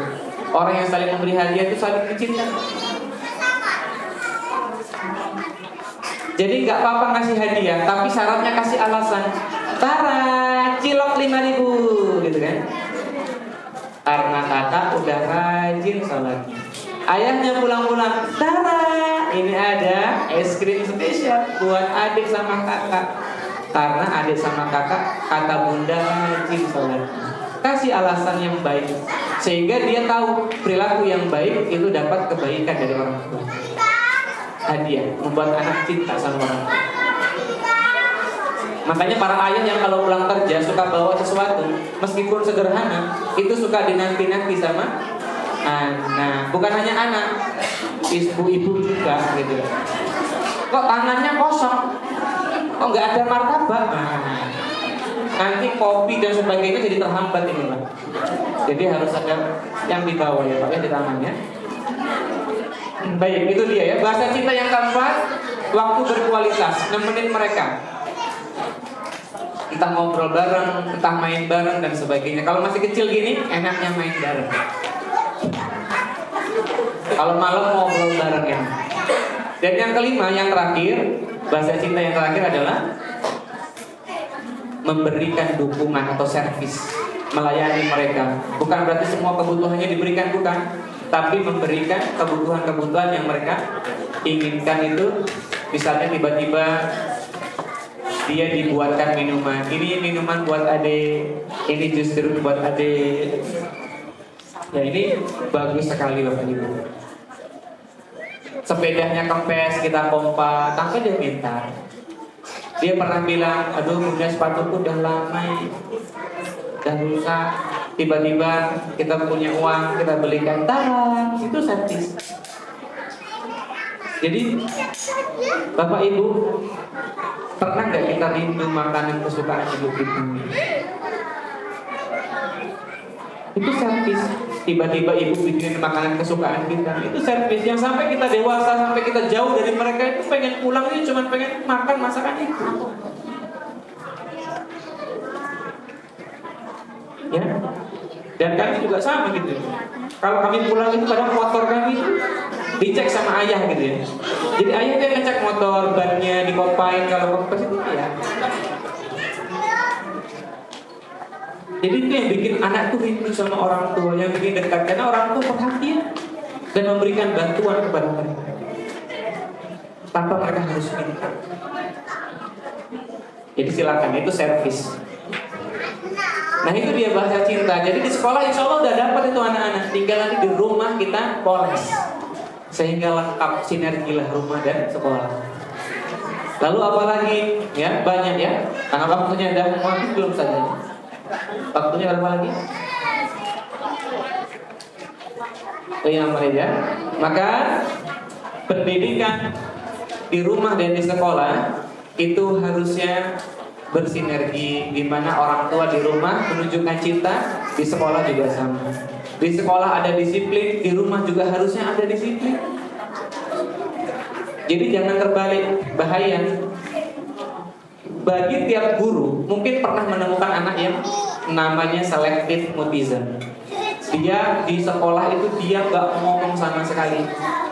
Orang yang saling memberi hadiah itu saling mencintai. Jadi gak apa-apa ngasih hadiah, tapi syaratnya kasih alasan. Tara, cilok 5.000, gitu kan? Karena kakak udah rajin sholatnya. Ayahnya pulang-pulang, Tara, ini ada es krim spesial buat adik sama kakak. Karena adik sama kakak, kata bunda rajin sholatnya. Kasih alasan yang baik, sehingga dia tahu perilaku yang baik itu dapat kebaikan dari orang tua. Hadiah membuat anak cinta sama orang tua. Makanya para ayah yang kalau pulang kerja suka bawa sesuatu, meskipun sederhana, itu suka dinanti-nanti sama anak. Bukan hanya anak, ibu-ibu juga gitu. Kok tangannya kosong? Kok nggak ada martabak? Nanti kopi dan sebagainya jadi terhambat ini Pak. Jadi harus ada yang dibawa ya Pak ya di tangannya. Baik, itu dia ya. Bahasa cinta yang keempat, waktu berkualitas, nemenin mereka. Entah ngobrol bareng, entah main bareng dan sebagainya. Kalau masih kecil gini, enaknya main bareng. Kalau malam ngobrol bareng ya. Dan yang kelima, yang terakhir, bahasa cinta yang terakhir adalah memberikan dukungan atau servis, melayani mereka. Bukan berarti semua kebutuhannya diberikan, bukan, tapi memberikan kebutuhan-kebutuhan yang mereka inginkan itu. Misalnya tiba-tiba dia dibuatkan minuman, ini minuman buat adik, ini justru buat adik. Ya ini bagus sekali Bapak Ibu. Sepedanya kempes, kita pompa, tanpa dia minta. Dia pernah bilang, aduh bunda sepatuku udah lama, udah rusak. Tiba-tiba kita punya uang, kita belikan, tarang, itu servis. Jadi Bapak Ibu, pernah gak kita rindu makanan kesukaan ibu kita? Itu servis. Tiba-tiba ibu bikin makanan kesukaan kita, itu servis. Yang sampai kita dewasa, sampai kita jauh dari mereka, itu pengen pulang, itu cuma pengen makan masakan itu. Ya. Dan kami juga sama gitu. Kalau kami pulang itu kadang motor kami itu dicek sama ayah gitu ya. Jadi ayah dia ngecek motor, bannya dikompain, kalau kompres itu ya. Jadi itu yang bikin anak tuh rindu sama orang tua, yang bikin dekat, karena orang tua perhatian dan memberikan bantuan kepada mereka tanpa mereka harus minta. Jadi silakan, itu servis. Nah itu dia bahasa cinta. Jadi di sekolah insya Allah udah dapat itu anak-anak. Tinggal nanti di rumah kita poles, sehingga lengkap sinergi lah rumah dan sekolah. Lalu apa lagi? Ya banyak ya. Karena waktunya udah habis belum saja. Waktunya berapa lagi? Oh ya Maria. Maka pendidikan di rumah dan di sekolah itu harusnya bersinergi, di mana orang tua di rumah menunjukkan cinta, di sekolah juga sama. Di sekolah ada disiplin, di rumah juga harusnya ada disiplin. Jadi jangan terbalik, bahaya. Bagi tiap guru mungkin pernah menemukan anak yang namanya selective mutism. Dia di sekolah itu dia gak ngomong sama sekali,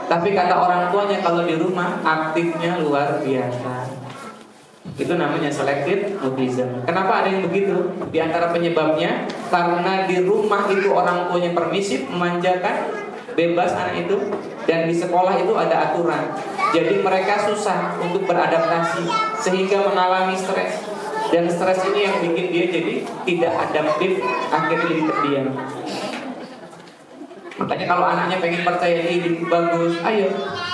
tapi kata orang tuanya kalau di rumah aktifnya luar biasa. Itu namanya selective mutism. Kenapa ada yang begitu? Di antara penyebabnya karena di rumah itu orang tuanya permisif, memanjakan, bebas anak itu, dan di sekolah itu ada aturan. Jadi mereka susah untuk beradaptasi sehingga mengalami stres. Dan stres ini yang bikin dia jadi tidak adaptif, akhirnya jadi terdiam. Makanya kalau anaknya pengen percaya diri bagus, ayo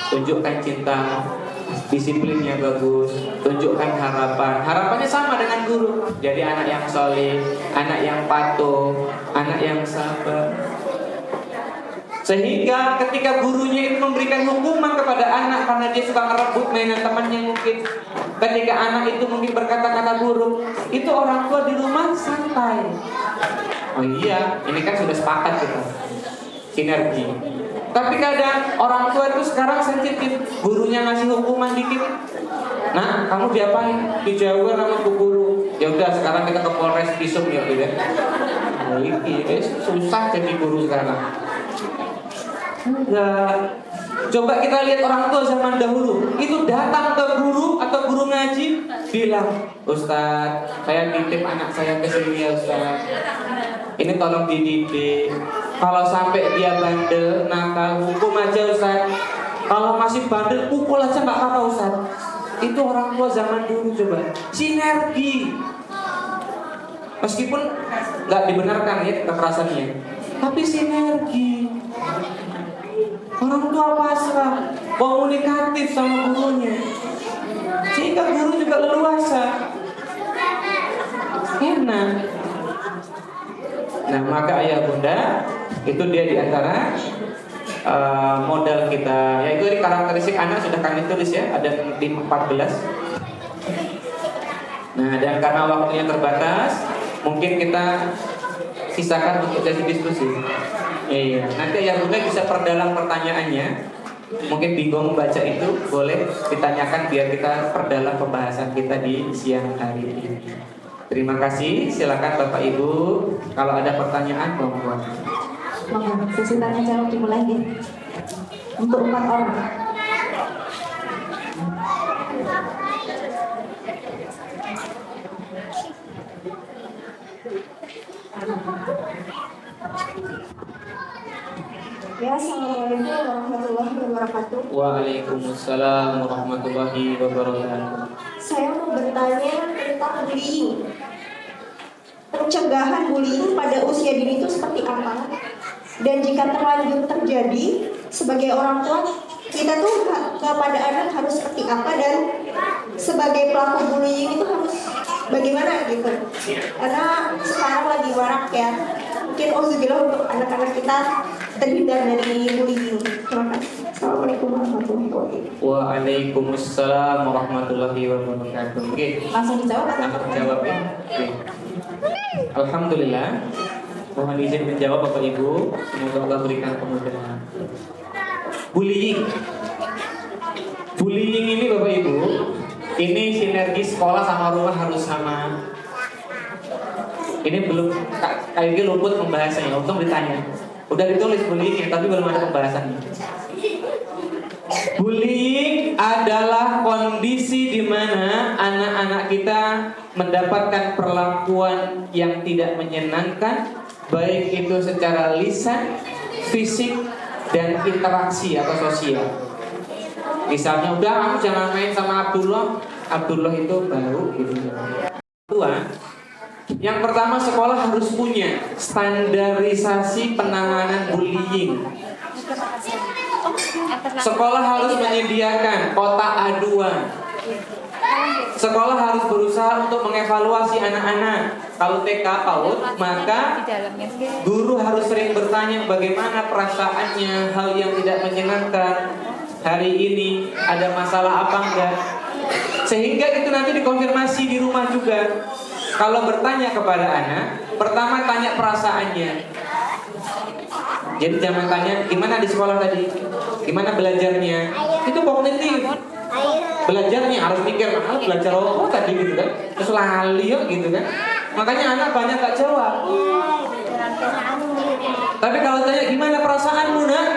tunjukkan cinta, disiplinnya bagus, tunjukkan harapan. Harapannya sama dengan guru. Jadi anak yang soleh, anak yang patuh, anak yang sabar. Sehingga ketika gurunya itu memberikan hukuman kepada anak karena dia suka ngerebut mainan temannya mungkin, ketika anak itu mungkin berkata-kata buruk, itu orang tua di rumah santai. Oh iya, ini kan sudah sepakat kita, sinergi. Tapi kadang orang tua itu sekarang sensitif, gurunya ngasih hukuman dikit, nah kamu diapain? Dijauhkan sama bu guru. Ya udah sekarang kita ke Polres visum ya udah. Nah, ini susah jadi guru sekarang. Enggak. Coba kita lihat orang tua zaman dahulu, itu datang ke guru atau guru ngaji, bilang, Ustadz, saya titip anak saya ke sini ya Ustadz. Ini tolong dididik. Kalau sampai dia bandel, nakal, hukum aja Ustadz. Kalau masih bandel, pukul aja nggak apa-apa Ustadz. Itu orang tua zaman dulu coba. Sinergi. Meskipun nggak dibenarkan ya kekerasannya, tapi sinergi. Orang tua pasrah, komunikatif sama gurunya, sehingga guru juga leluasa, enak. Nah maka ayah bunda, itu dia diantara modal kita. Yaitu di karakteristik anak sudah kami tulis ya, ada di 14. Nah dan karena waktunya terbatas, mungkin kita sisakan untuk sesi diskusi. Iya, nanti ayah bunda bisa perdalam pertanyaannya mungkin bingung membaca itu, boleh ditanyakan biar kita perdalam pembahasan kita di siang hari ini. Terima kasih, silakan Bapak Ibu kalau ada pertanyaan monggo. Sesi tanya jawab dimulai ya. Untuk 4 orang. Ya, assalamualaikum warahmatullahi wabarakatuh. Waalaikumsalam warahmatullahi wabarakatuh. Saya mau bertanya tentang bullying. Pencegahan bullying pada usia dini itu seperti apa? Dan jika terlanjur terjadi, sebagai orang tua kita tuh kepada anak harus seperti apa, dan sebagai pelaku bullying itu harus bagaimana gitu? Karena sekarang lagi warak ya. Mungkin auzubillah untuk anak-anak kita terhindar dari bullying. Terima kasih. Assalamualaikum warahmatullahi wabarakatuh. Waalaikumsalam warahmatullahi wabarakatuh. Oke. Langsung dijawab atau? Langsung jawab ya. Oke. Alhamdulillah. Mohon izin menjawab Bapak Ibu. Semoga Allah berikan kemudahan. Bullying. Bullying ini Bapak Ibu, ini sinergi sekolah sama rumah harus sama. Ini belum kayaknya luput pembahasannya. Untung ditanya. Udah ditulis bullying tapi belum ada pembahasannya. Bullying adalah kondisi di mana anak-anak kita mendapatkan perlakuan yang tidak menyenangkan, baik itu secara lisan, fisik, dan interaksi atau sosial. Misalnya, udah kamu jangan main sama Abdullah. Abdullah itu baru gitu. Kedua, yang pertama sekolah harus punya standarisasi penanganan bullying. Sekolah harus menyediakan kotak aduan. Sekolah harus berusaha untuk mengevaluasi anak-anak. Kalau TK PAUD, maka guru harus sering bertanya bagaimana perasaannya, hal yang tidak menyenangkan hari ini, ada masalah apa enggak. Sehingga itu nanti dikonfirmasi di rumah juga. Kalau bertanya kepada anak, pertama tanya perasaannya. Jadi jangan tanya gimana di sekolah tadi, gimana belajarnya. Itu kognitif. Belajarnya harus mikir, belajar apa tadi gitu kan. Terus lali ya gitu kan. Makanya anak banyak tak jawab. Tapi kalau tanya gimana perasaanmu nak,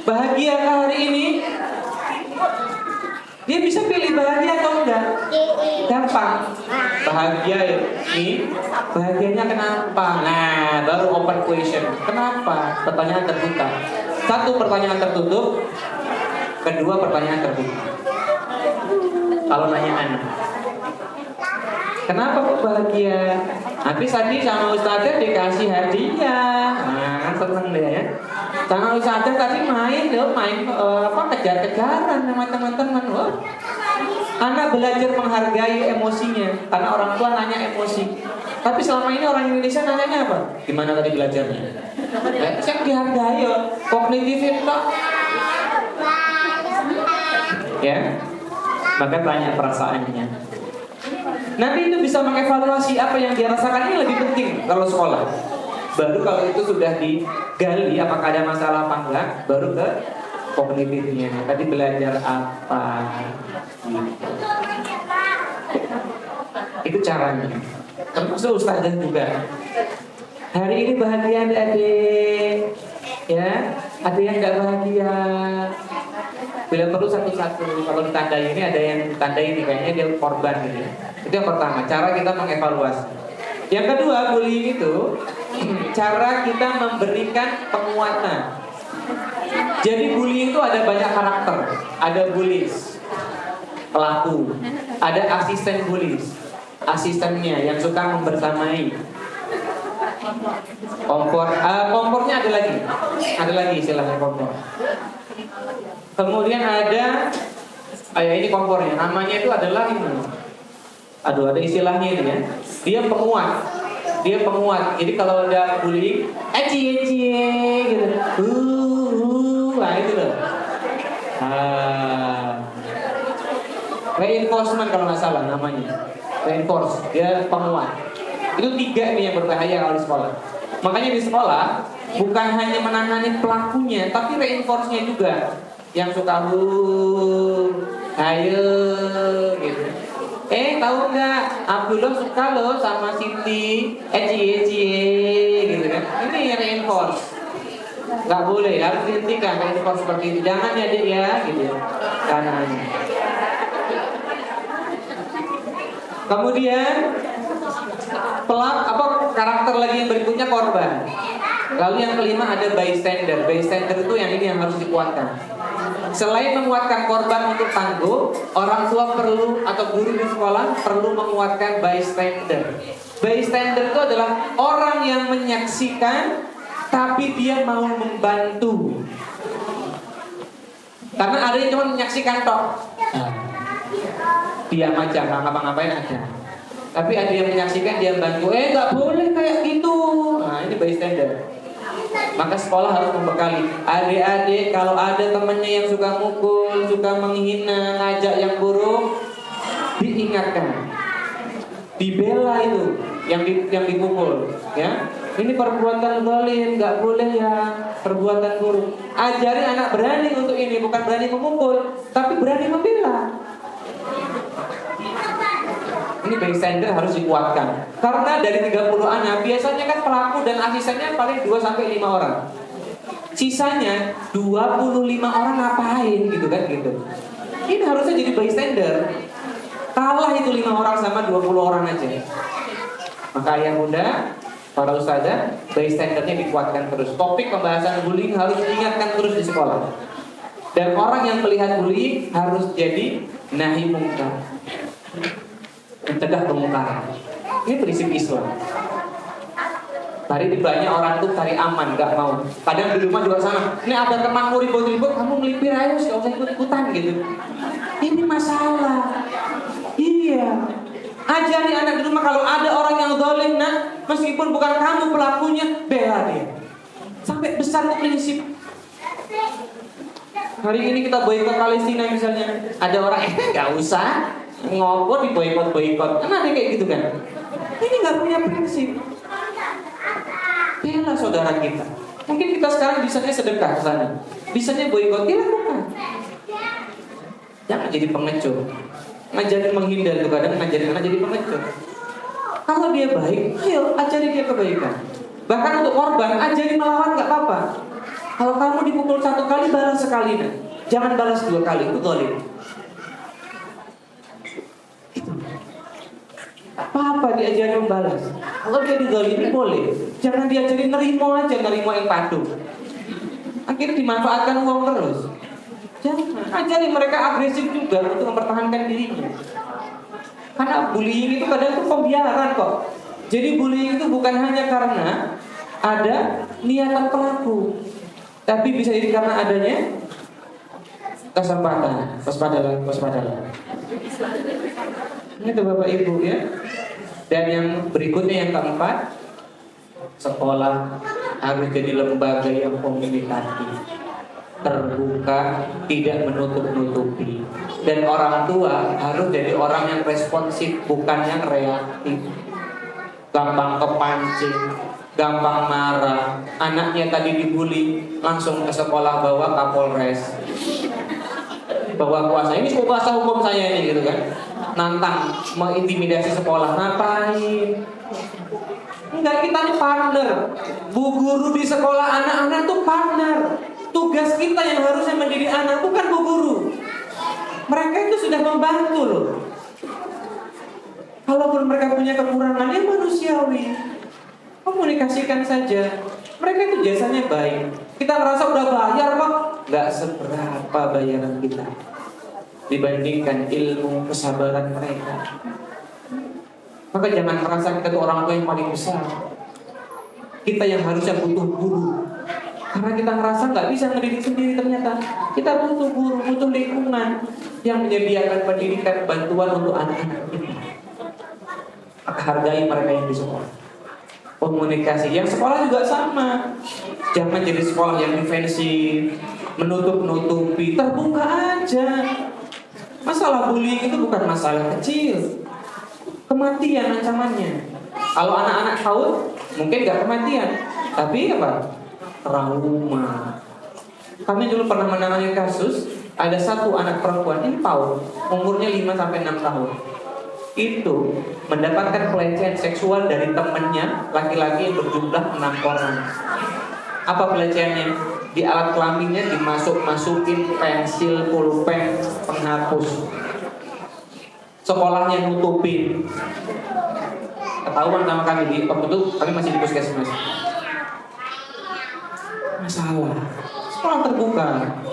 bahagiakah hari ini? Dia bisa pilih bahagia atau enggak? Gampang. Bahagia ini, bahagianya kenapa? Nah, baru open question. Kenapa? Pertanyaan terbuka. Satu, pertanyaan tertutup. Kedua, pertanyaan terbuka. Kalau nanya anak, kenapa kok bahagia? Habis tadi sama Ustazah dikasih hadiah. Nah, seneng deh ya. Sama Ustazah tadi main kejar-kejaran sama teman-teman. Wah. Anak belajar menghargai emosinya. Karena orang tua nanya emosi. Tapi selama ini orang Indonesia nanyanya apa? Gimana tadi belajarnya? Saya dihargai ya. Kognitif itu. Ya. Maka tanya perasaannya. Nanti itu bisa mengevaluasi apa yang dia rasakan. Ini lebih penting kalau sekolah. Baru kalau itu sudah digali apakah ada masalah apa enggak, baru ke kognitifnya. Tadi belajar apa? Itu caranya. Termasuk Ustazah juga. Hari ini bahagia adik, ya. Ada yang enggak bahagia. Bila perlu satu-satu. Kalau ditandai ini ada yang ditandai ini kayaknya dia korban gitu ya. Itu yang pertama, cara kita mengevaluasi. Yang kedua, bullying itu cara kita memberikan penguatan. Jadi bullying itu ada banyak karakter. Ada bullies, pelaku. Ada asisten bullies, asistennya yang suka membersamai. Kompornya ada lagi istilahnya kompor. Kemudian ada, ini kompornya. Namanya itu adalah ini. Ada istilahnya itu ya. Dia penguat. Jadi kalau ada bullying, cie gitu. Nah itu loh. Reinforcement kalau nggak salah namanya. Reinforce, dia penguat. Itu 3 nih yang berbahaya kalau di sekolah. Makanya di sekolah bukan hanya menangani pelakunya, tapi reinforce-nya juga. yang suka ayo gitu. Tahu nggak, Abdullah suka loh sama Siti, cie gitu kan. Ini reinforce. Nggak boleh, harus dihentikan reinforce seperti itu. Jangan ya Dek ya, gitu. Karena kemudian karakter lagi yang berikutnya korban. Lalu yang kelima ada bystander. Bystander itu yang ini yang harus dikuatkan. Selain menguatkan korban untuk tangguh, orang tua perlu atau guru di sekolah perlu menguatkan bystander. Bystander itu adalah orang yang menyaksikan tapi dia mau membantu. Karena ada yang cuma menyaksikan tok. Diam aja, nggak ngapa-ngapain aja. Tapi ada yang menyaksikan, dia bantu. Nggak boleh kayak gitu. Nah, ini bystander. Maka sekolah harus membekali adik-adik, kalau ada temannya yang suka mukul, suka menghina, ngajak yang buruk, diingatkan, dibela itu yang dipukul, ya. Ini perbuatan zalim, nggak boleh ya, perbuatan buruk. Ajari anak berani untuk ini, bukan berani memukul, tapi berani membela. Ini bystander harus dikuatkan. Karena dari 30 anak biasanya kan pelaku dan asistennya paling 2-5 orang. Sisanya 25 orang ngapain gitu kan gitu. Ini harusnya jadi bystander. Kalah itu 5 orang sama 20 orang aja. Maka ayah bunda, para ustazah, bystandernya dikuatkan terus. Topik pembahasan bullying harus diingatkan terus di sekolah. Dan orang yang melihat bullying harus jadi nahi mungkar, mencegah kemungkaran. Ini prinsip Islam. Hari ini banyak orang tuh cari aman, nggak mau. Kadang di rumah juga sama. Ini ada temanmu ribut-ribut, kamu melipir aja, nggak usah ikut-ikutan gitu. Ini masalah. Iya. Ajari anak di rumah kalau ada orang yang zalim, nak, meskipun bukan kamu pelakunya, bela dia. Sampai besar tuh prinsip. Hari ini kita boikot Palestina misalnya, ada orang nggak usah. Ngopo di boikot. Kan ada kayak gitu kan. Ini nggak punya prinsip. Bela saudara kita. Mungkin kita sekarang bisanya sedekah ke sana, bisanya boikot, dilakukan. Jangan jadi pengecut. Ngajarin menghindar tuh kadang ngajarin anak jadi pengecut. Kalau dia baik, ayo ajari dia kebaikan. Bahkan untuk korban, ajari melawan nggak apa-apa. Kalau kamu dipukul 1 kali, balas sekali, nah. Jangan balas 2 kali, itu zalim. Apa diajari membalas? Kalau dia dizalimi boleh. Jangan diajari nerimo aja, nerimo yang patuh. Akhirnya dimanfaatkan uang terus. Jangan ajari mereka agresif juga untuk mempertahankan dirinya. Karena bullying itu kadang itu pembiaran kok. Jadi bullying itu bukan hanya karena ada niatan pelaku, tapi bisa jadi karena adanya kesempatan. Waspadalah. Itu Bapak Ibu ya. Dan yang berikutnya yang keempat, sekolah harus jadi lembaga yang komunikatif, terbuka, tidak menutup-nutupi. Dan orang tua harus jadi orang yang responsif, bukan yang reaktif. Gampang kepancing, gampang marah. Anaknya tadi dibully, langsung ke sekolah bawa Kapolres, bawa kuasa. Ini kuasa hukum saya ini gitu kan. Nantang, mengintimidasi sekolah. Ngapain? Enggak, kita nih partner. Bu guru di sekolah anak-anak tuh partner. Tugas kita yang harusnya mendidik anak bukan bu guru. Mereka itu sudah membantu loh. Kalaupun mereka punya kekurangan yang manusiawi, komunikasikan saja. Mereka itu jasanya baik. Kita merasa udah bayar kok. Gak seberapa bayaran kita dibandingkan ilmu kesabaran mereka. Maka jangan merasa kita itu orang tua yang paling besar. Kita yang harusnya butuh guru. Karena kita ngerasa nggak bisa mendidik sendiri, ternyata kita butuh guru, butuh lingkungan yang menyediakan pendidikan, bantuan untuk anak-anak kita. Maka hargai mereka yang di sekolah. Komunikasi, yang sekolah juga sama. Jangan jadi sekolah yang defensif, menutup-nutupi, terbuka aja. Masalah bullying itu bukan masalah kecil. Kematian ancamannya. Kalau anak-anak tahu, mungkin gak kematian, tapi apa? Trauma. Kami dulu pernah menangani kasus, ada satu anak perempuan, ini PAUD, umurnya 5-6 tahun. Itu mendapatkan pelecehan seksual dari temannya laki-laki yang berjumlah 6 orang. Apa pelecehannya? Di alat kelaminnya dimasuk-masukin pensil, pulpen, penghapus. Sekolahnya nutupin. Ketahuan sama kami di waktu itu kami masih di puskesmas. Masalah. Sekolah terbuka,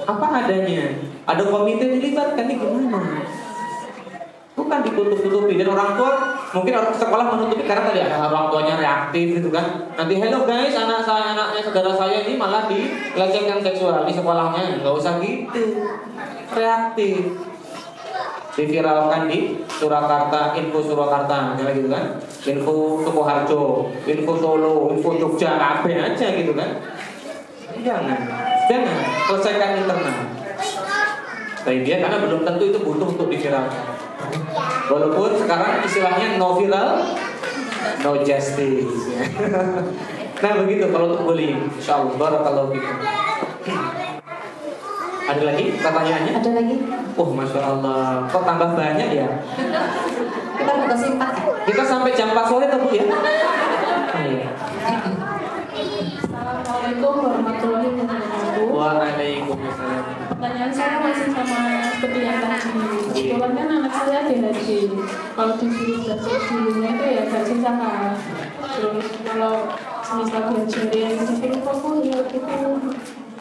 apa adanya. Ada komite dilibatkan, ini gimana? Bukan ditutup-tutupi. Dan orang tua mungkin orang sekolah menutupi karena tadi ada orang tuanya reaktif gitu kan. Nanti hello guys, anaknya saudara saya ini malah dilecehkan seksual di sekolahnya. Nggak usah gitu, reaktif. Diviralkan di Surakarta, info Surakarta kayak gitu kan, info Sukoharjo, info Solo, info Jogja, apa aja gitu kan. Jangan selesaikan internal. Tapi dia karena belum tentu itu butuh untuk diviralkan. Walaupun sekarang istilahnya no viral, no justice. Nah begitu kalau untuk bullying. Insyaallah barakallahu fikum. Ada lagi pertanyaannya? Ada lagi? Masya Allah. Kok tambah banyak ya? Kita buka simpan. Kita sampai jam 4 sore tuh Bu ya? Iya. Assalamualaikum warahmatullahi wabarakatuh. Waalaikumsalam. Pertanyaan saya masih sama seperti yang tadi. Kebetulan kan anak saya ADHD. Kalau disuruh belajar dulunya itu ya gak susah. Terus kalau misal diajarin disuruh fokus ya itu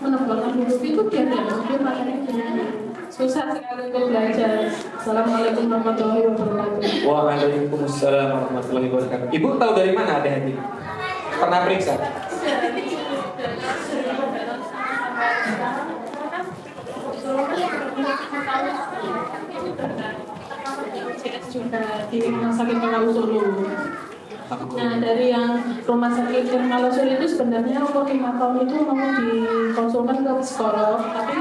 menambahkan huruf itu biar tidak mungkin makanya susah sekali untuk belajar. Assalamualaikum warahmatullahi wabarakatuh. Waalaikumsalam warahmatullahi wabarakatuh. Ibu tahu dari mana ADHD? Pernah periksa? Juga di rumah sakit Kemalu Solo. Nah dari yang rumah sakit Kemalu Solo itu sebenarnya umur 5 tahun itu mau dikonsulkan ke psikolog, tapi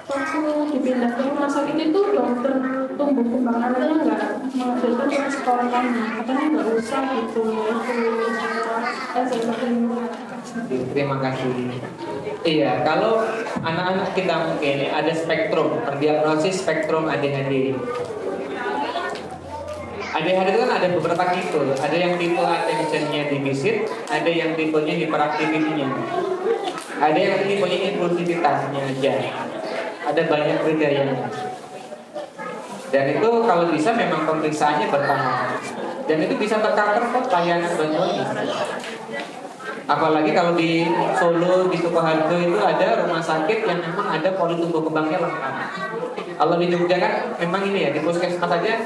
waktu dipindah ke rumah sakit itu dokter tumbuh kembang anaknya nggak mengajarkan ke psikolog kami, katanya nggak usah gitu. Terima kasih. Iya, kalau anak-anak kita mungkin ada spektrum, terdiagnosis spektrum ADHD. ADHD itu kan ada beberapa tipe. Ada yang tipe attention-nya defisit, ada yang tipenya hyperactivity-nya, ada yang tipenya impulsivitasnya aja. Ada banyak bedanya. Dan itu kalau bisa memang pemeriksaannya bertahap. Dan itu bisa tercover kok layanan bantuan bisa. Apalagi kalau di Solo, di Sukoharjo itu ada rumah sakit yang memang ada poli tumbuh kembangnya lengkap. Kalau di Jogja kan memang ini ya, di puskesmas saja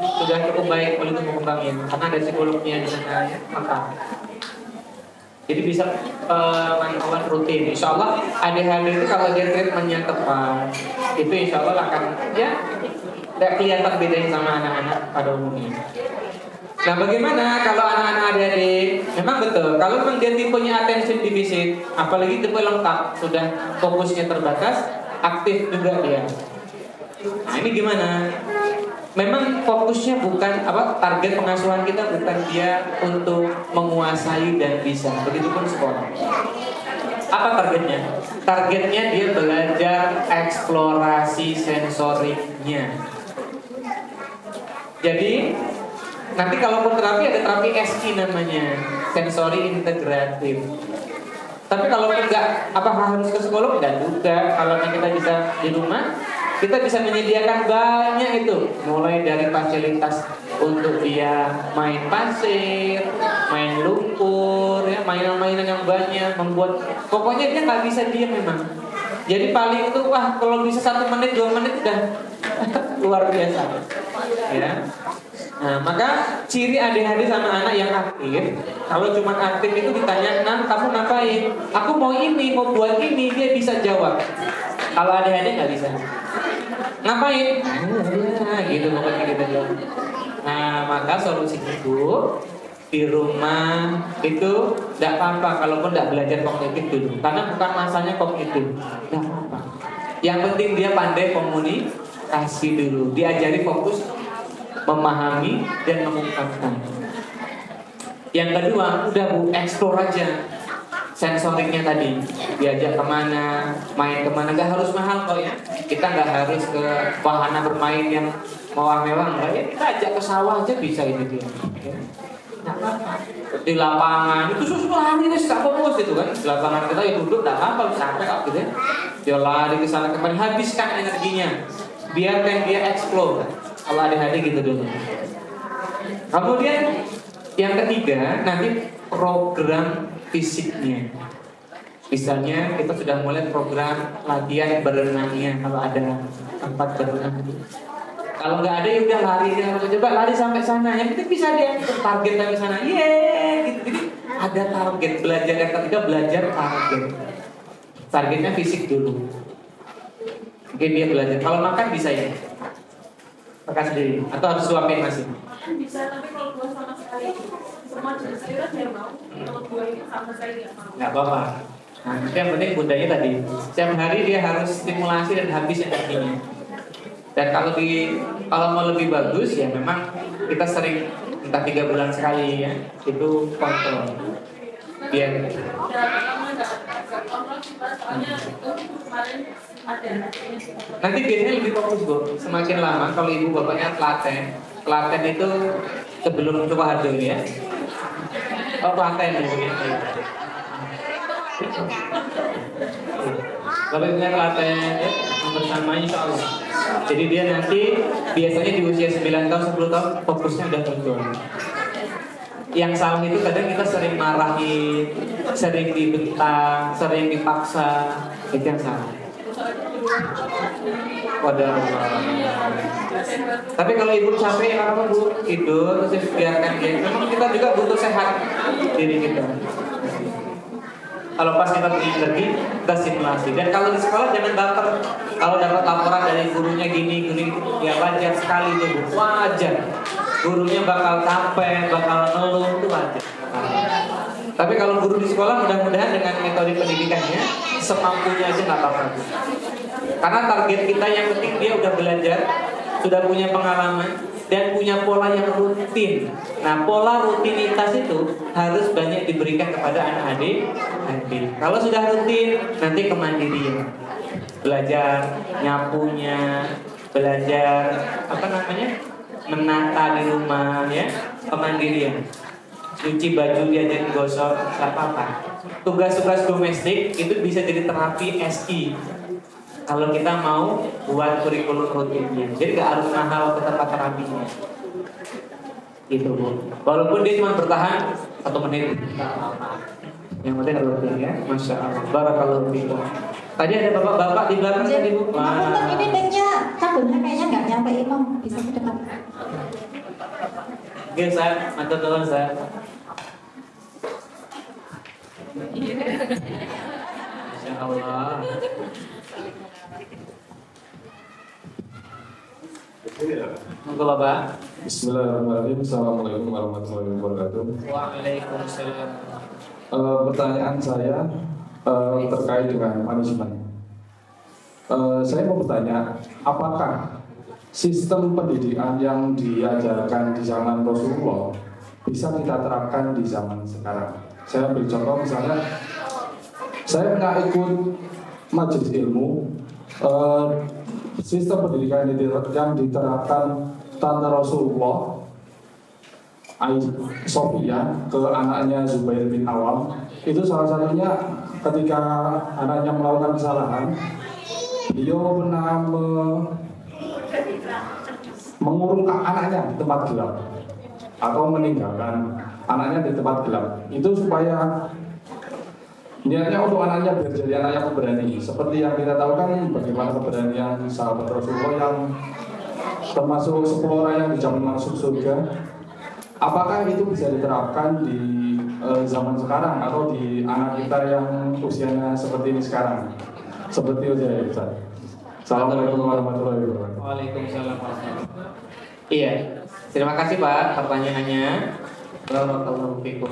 sudah cukup baik poli tumbuh kembangnya, karena ada psikolognya di sana ya, lengkap. Jadi bisa pemantauan rutin. Insya Allah ADHD itu kalau dia treatmentnya tepat, itu insya Allah akan ya tidak kelihatan bedanya sama anak-anak pada umumnya. Nah bagaimana kalau anak-anak ADHD? Memang betul, kalau memang dia tipenya attention deficit, apalagi tipe lengkap, sudah fokusnya terbatas, aktif juga dia. Nah ini gimana? Memang fokusnya bukan target pengasuhan kita bukan dia untuk menguasai dan bisa. Begitupun sekolah. Apa targetnya? Targetnya dia belajar eksplorasi sensoriknya. Jadi nanti kalaupun terapi ada terapi SI namanya, sensori integratif. Tapi kalau enggak, apakah harus ke psikolog? Dan juga kalau kita bisa di rumah, kita bisa menyediakan banyak itu, mulai dari fasilitas untuk dia main pasir, main lumpur, ya mainan-mainan yang banyak, membuat pokoknya dia nggak bisa diam memang. Jadi paling itu kalau bisa 1 menit 2 menit udah luar biasa, ya. Nah, maka ciri ADHD sama anak yang aktif, kalau cuma aktif itu ditanya, kamu ngapain? Aku mau ini, mau buat ini, dia bisa jawab. Kalau ADHD nggak bisa. Ngapain? Gitu pokoknya kita jawab. Nah, maka solusinya itu di rumah itu tidak apa-apa kalaupun tidak belajar kognitif dulu, karena bukan masanya kognitif, tidak apa-apa. Yang penting dia pandai komunikasi dulu, diajari fokus memahami dan mengungkapkan. Yang kedua, udah Bu, explore aja sensoriknya tadi, diajak kemana, main kemana, nggak harus mahal kok ya. Kita nggak harus ke wahana bermain yang mewah-mewah, enggak ya. Kita ajak ke sawah aja bisa ini dia. Ya. Nggak apa-apa. Di lapangan itu susu lari nih, tak fokus gitu kan. Di lapangan kita ya duduk, nggak apa-apa, capek kok gitu ya. Dia lari ke sana kemari, habiskan energinya, biarkan dia explore. Kalau ADHD gitu dulu. Kemudian yang ketiga, nanti program fisiknya. Misalnya kita sudah mulai program latihan berenangnya kalau ada tempat berenang. Kalau nggak ada ya udah lari, coba lari sampai sana. Yang penting bisa dia target sampai sana. Gitu. Jadi ada target, belajar. Yang ketiga belajar target. Targetnya fisik dulu. Mungkin dia belajar. Kalau makan bisa ya. Makan sendiri atau harus suapin masih? Bisa, tapi kalau buah sama sekali semua jenis sayuran dia mau. Kalau buah itu sama sekali nggak mau. Nggak apa-apa. Nah, yang penting bundanya tadi setiap hari dia harus stimulasi dan habis energinya. Dan kalau mau lebih bagus ya memang kita sering entah 3 bulan sekali ya itu kontrol. Biar nanti biasanya lebih fokus Bu. Semakin lama kalau ibu bapaknya telaten itu sebelum Sukoharjo ya. Oh telaten ya. Kalau punya telaten ya, bersama insya Allah. Jadi dia nanti biasanya di usia 9 tahun 10 tahun fokusnya udah muncul. Yang salah itu kadang kita sering marahin, sering dibentak, sering dipaksa, itu yang salah. Wadah. Tapi kalau ibu capek apa Bu? Tidur terus biarkan dia. Memang kita juga butuh sehat diri kita. Kalau pas kita punya energi, kita simulasi. Dan kalau di sekolah jangan baper. Kalau dapat laporan dari gurunya gini, ya wajar sekali itu Bu. Wajar. Gurunya bakal capek, bakal ngeluh, itu wajar. Tapi kalau guru di sekolah mudah-mudahan dengan metode pendidikannya semampunya aja nggak apa-apa. Karena target kita yang penting dia udah belajar, sudah punya pengalaman dan punya pola yang rutin. Nah, pola rutinitas itu harus banyak diberikan kepada anak-adik. Kalau sudah rutin, nanti kemandirian. Belajar nyapunya, belajar menata di rumah ya, kemandirian. Cuci baju dia jadi gosok, nggak apa-apa. Tugas-tugas domestik itu bisa jadi terapi SI. Kalau kita mau buat kurikulum rutinnya, jadi nggak harus mahal ke tempat terapinya. Gitu Bu. Walaupun dia cuma bertahan 1 menit, nggak apa-apa. Yang penting rutin ya, Masya Allah. Barakallahu fiikum. Tadi ada bapak-bapak di belakang tadi Bu. Wah. Ini banknya kabelnya kayaknya nggak nyampe Imam, bisa ke depan. Oke, saya matur nuwun saya. Masya Allah. Monggo Bapak. Bismillahirrahmanirrahim. Assalamualaikum warahmatullahi wabarakatuh. Waalaikumsalam. Pertanyaan saya terkait dengan punishment. Saya mau bertanya, apakah sistem pendidikan yang diajarkan di zaman Rasulullah bisa kita terapkan di zaman sekarang? Saya beri contoh, misalnya saya pernah ikut majelis ilmu, sistem pendidikan yang diterapkan Tante Rasulullah Sofia ke anaknya Zubair bin Awam, itu salah satunya ketika anaknya melakukan kesalahan, beliau pernah mengurung anaknya di tempat gelap atau meninggalkan anaknya di tempat gelap. Itu supaya niatnya untuk anaknya biar jadi anak yang pemberani. Seperti yang kita tahu kan bagaimana keberanian sahabat Rasulullah yang termasuk 10 orang yang dijamin masuk surga. Apakah itu bisa diterapkan di zaman sekarang atau di anak kita yang usianya seperti ini sekarang? Seperti itu ya Ustaz. Assalamualaikum warahmatullahi wabarakatuh. Waalaikumsalam warahmatullahi wabarakatuh. Iya, terima kasih Pak pertanyaannya. Barakallahu fiikum.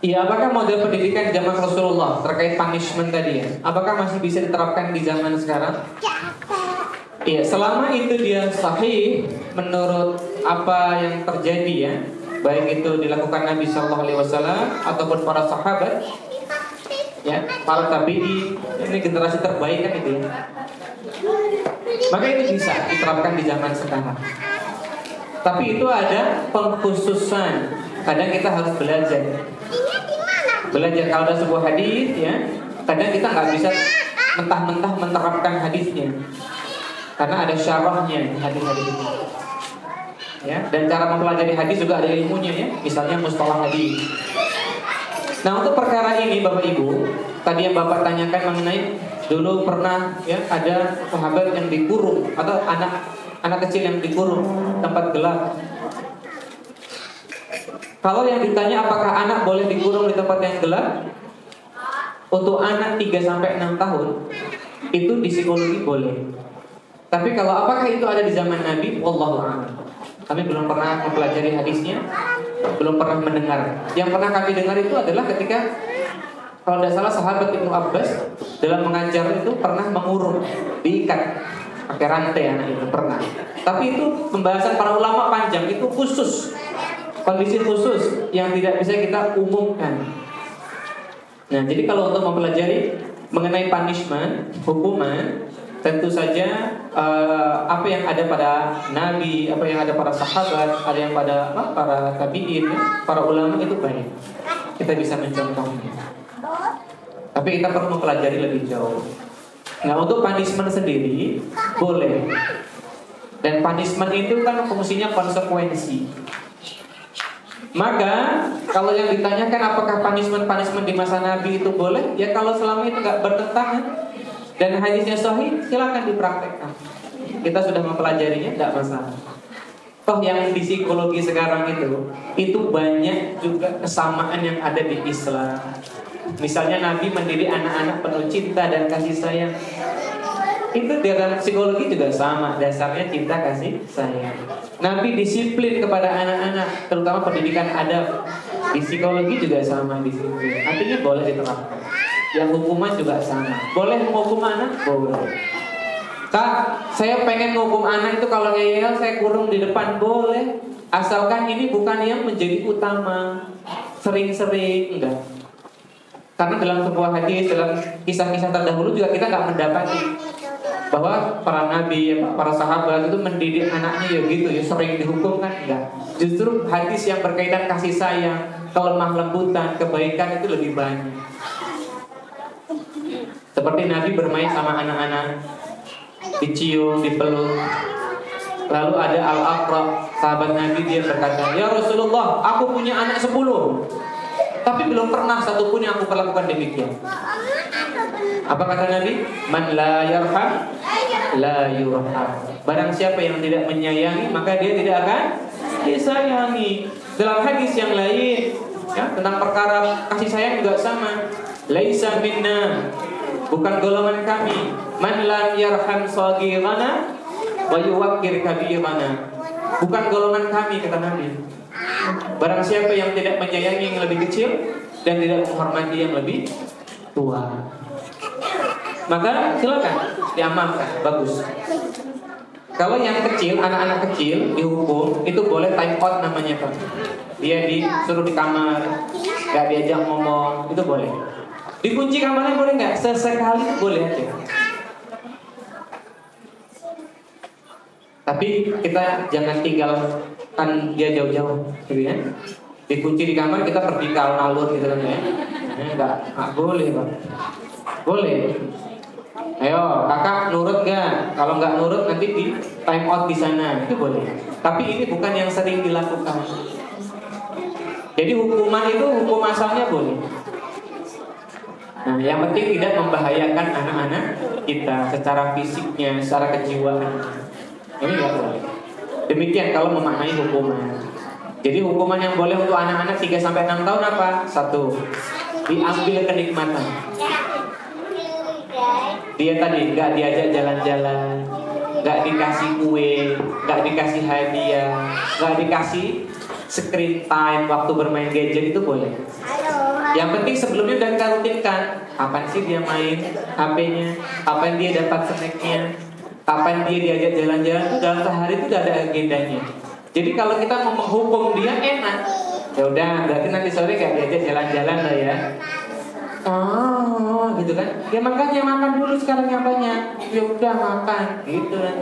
Iya, apakah model pendidikan zaman Rasulullah terkait punishment tadi ya? Apakah masih bisa diterapkan di zaman sekarang? Iya, selama itu dia sahih menurut apa yang terjadi ya, baik itu dilakukan Nabi Shallallahu Alaihi Wasallam ataupun para sahabat, ya, para tabi'in, ini generasi terbaik kan itu. Maka itu bisa diterapkan di zaman sekarang. Tapi itu ada pengkhususan. Kadang kita harus belajar. Kalau ada sebuah hadis, ya, kadang kita nggak bisa mentah-mentah menerapkan hadisnya, karena ada syarahnya hadis-hadis itu. Ya, dan cara mempelajari hadis juga ada ilmunya, ya. Misalnya mustalah hadis. Nah, untuk perkara ini Bapak Ibu, tadi yang Bapak tanyakan mengenai dulu pernah, ya, ada sahabat yang dikurung atau anak kecil yang dikurung tempat gelap. Kalau yang ditanya apakah anak boleh dikurung di tempat yang gelap, untuk anak 3-6 tahun itu di psikologi boleh. Tapi kalau apakah itu ada di zaman Nabi, wallahu a'lam. Kami belum pernah mempelajari hadisnya, belum pernah mendengar. Yang pernah kami dengar itu adalah ketika, kalau tidak salah, sahabat Ibnu Abbas dalam mengajar itu pernah mengurung, diikat pakai rantai anak itu, pernah. Tapi itu pembahasan para ulama panjang, itu khusus, kondisi khusus yang tidak bisa kita umumkan. Nah, jadi kalau untuk mempelajari mengenai punishment, hukuman, tentu saja apa yang ada pada Nabi, apa yang ada pada sahabat, ada yang pada para tabi'in, para ulama, itu baik. Kita bisa mencontohnya. Tapi kita perlu mempelajari lebih jauh. Nah, untuk punishment sendiri boleh. Dan punishment itu kan fungsinya konsekuensi. Maka kalau yang ditanyakan apakah punishment di masa Nabi itu boleh, ya kalau selama itu nggak bertentangan dan hadisnya sahih, silakan dipraktekkan. Kita sudah mempelajarinya, tidak masalah. Toh yang di psikologi sekarang itu banyak juga kesamaan yang ada di Islam. Misalnya Nabi mendidik anak-anak penuh cinta dan kasih sayang. Itu dalam psikologi juga sama, dasarnya cinta kasih sayang. Nabi disiplin kepada anak-anak, terutama pendidikan adab. Di psikologi juga sama, disiplin. Artinya boleh diterapkan. Yang hukuman juga sama. Boleh menghukum anak? Boleh. Kak, saya pengen menghukum anak itu kalau ngeyel saya kurung di depan, boleh. Asalkan ini bukan yang menjadi utama. Sering-sering, enggak. Karena dalam sebuah hadis, dalam kisah-kisah terdahulu juga kita nggak mendapati bahwa para nabi, para sahabat itu mendidik anaknya ya gitu, ya sering dihukum kan, enggak. Justru hadis yang berkaitan kasih sayang, kelemah lembutan, kebaikan itu lebih banyak. Seperti Nabi bermain sama anak-anak, dicium, dipeluk. Lalu ada Al-Aqra, sahabat Nabi, dia berkata, "Ya Rasulullah, aku punya anak 10, tapi belum pernah satupun yang aku perlakukan demikian." Apa kata Nabi? "Man la yarham, la yurham." Barang siapa yang tidak menyayangi, maka dia tidak akan disayangi. Dalam hadis yang lain, ya, tentang perkara kasih sayang juga sama. "Laisa minna," bukan golongan kami. "Man lam yarham saghirana wa yuwaqqir kabirana." Bukan golongan kami, kata Nabi. Barang siapa yang tidak menyayangi yang lebih kecil dan tidak menghormati yang lebih tua, maka silakan diamalkan, bagus. Kalau yang kecil, anak-anak kecil dihukum, itu boleh time out namanya, Pak. Dia disuruh di kamar, gak diajak ngomong, itu boleh. Dikunci kamarnya boleh nggak? Sesekali boleh aja. Tapi kita jangan tinggalkan dia jauh-jauh, gitu ya. Dikunci di kamar, kita pergi ke alun-alun gitu kan ya. Nggak boleh, Pak. Boleh. Ayo, kakak nurut nggak? Kalau nggak nurut nanti di time out di sana, itu boleh. Tapi ini bukan yang sering dilakukan. Jadi hukuman itu hukum asalnya boleh. Nah, yang penting tidak membahayakan anak-anak kita secara fisiknya, secara kejiwaan. Ini nggak boleh. Demikian kalau memaknai hukuman. Jadi hukuman yang boleh untuk anak-anak 3-6 tahun apa? 1. Diambil kenikmatan. Dia tadi nggak diajak jalan-jalan, nggak dikasih kue, nggak dikasih hadiah, nggak dikasih screen time waktu bermain gadget, itu boleh. Yang penting sebelumnya udah kita rutinkan, kapan sih dia main HP-nya, kapan dia dapat snacknya, kapan dia diajak jalan-jalan, itu dalam sehari itu udah ada agendanya. Jadi kalau kita mau menghukum dia enak. Ya udah, berarti nanti sore gak diajak jalan-jalan lah ya. Oh, gitu kan? Ya makanya makan dulu sekarang yang banyak. Ya udah makan, gitu kan.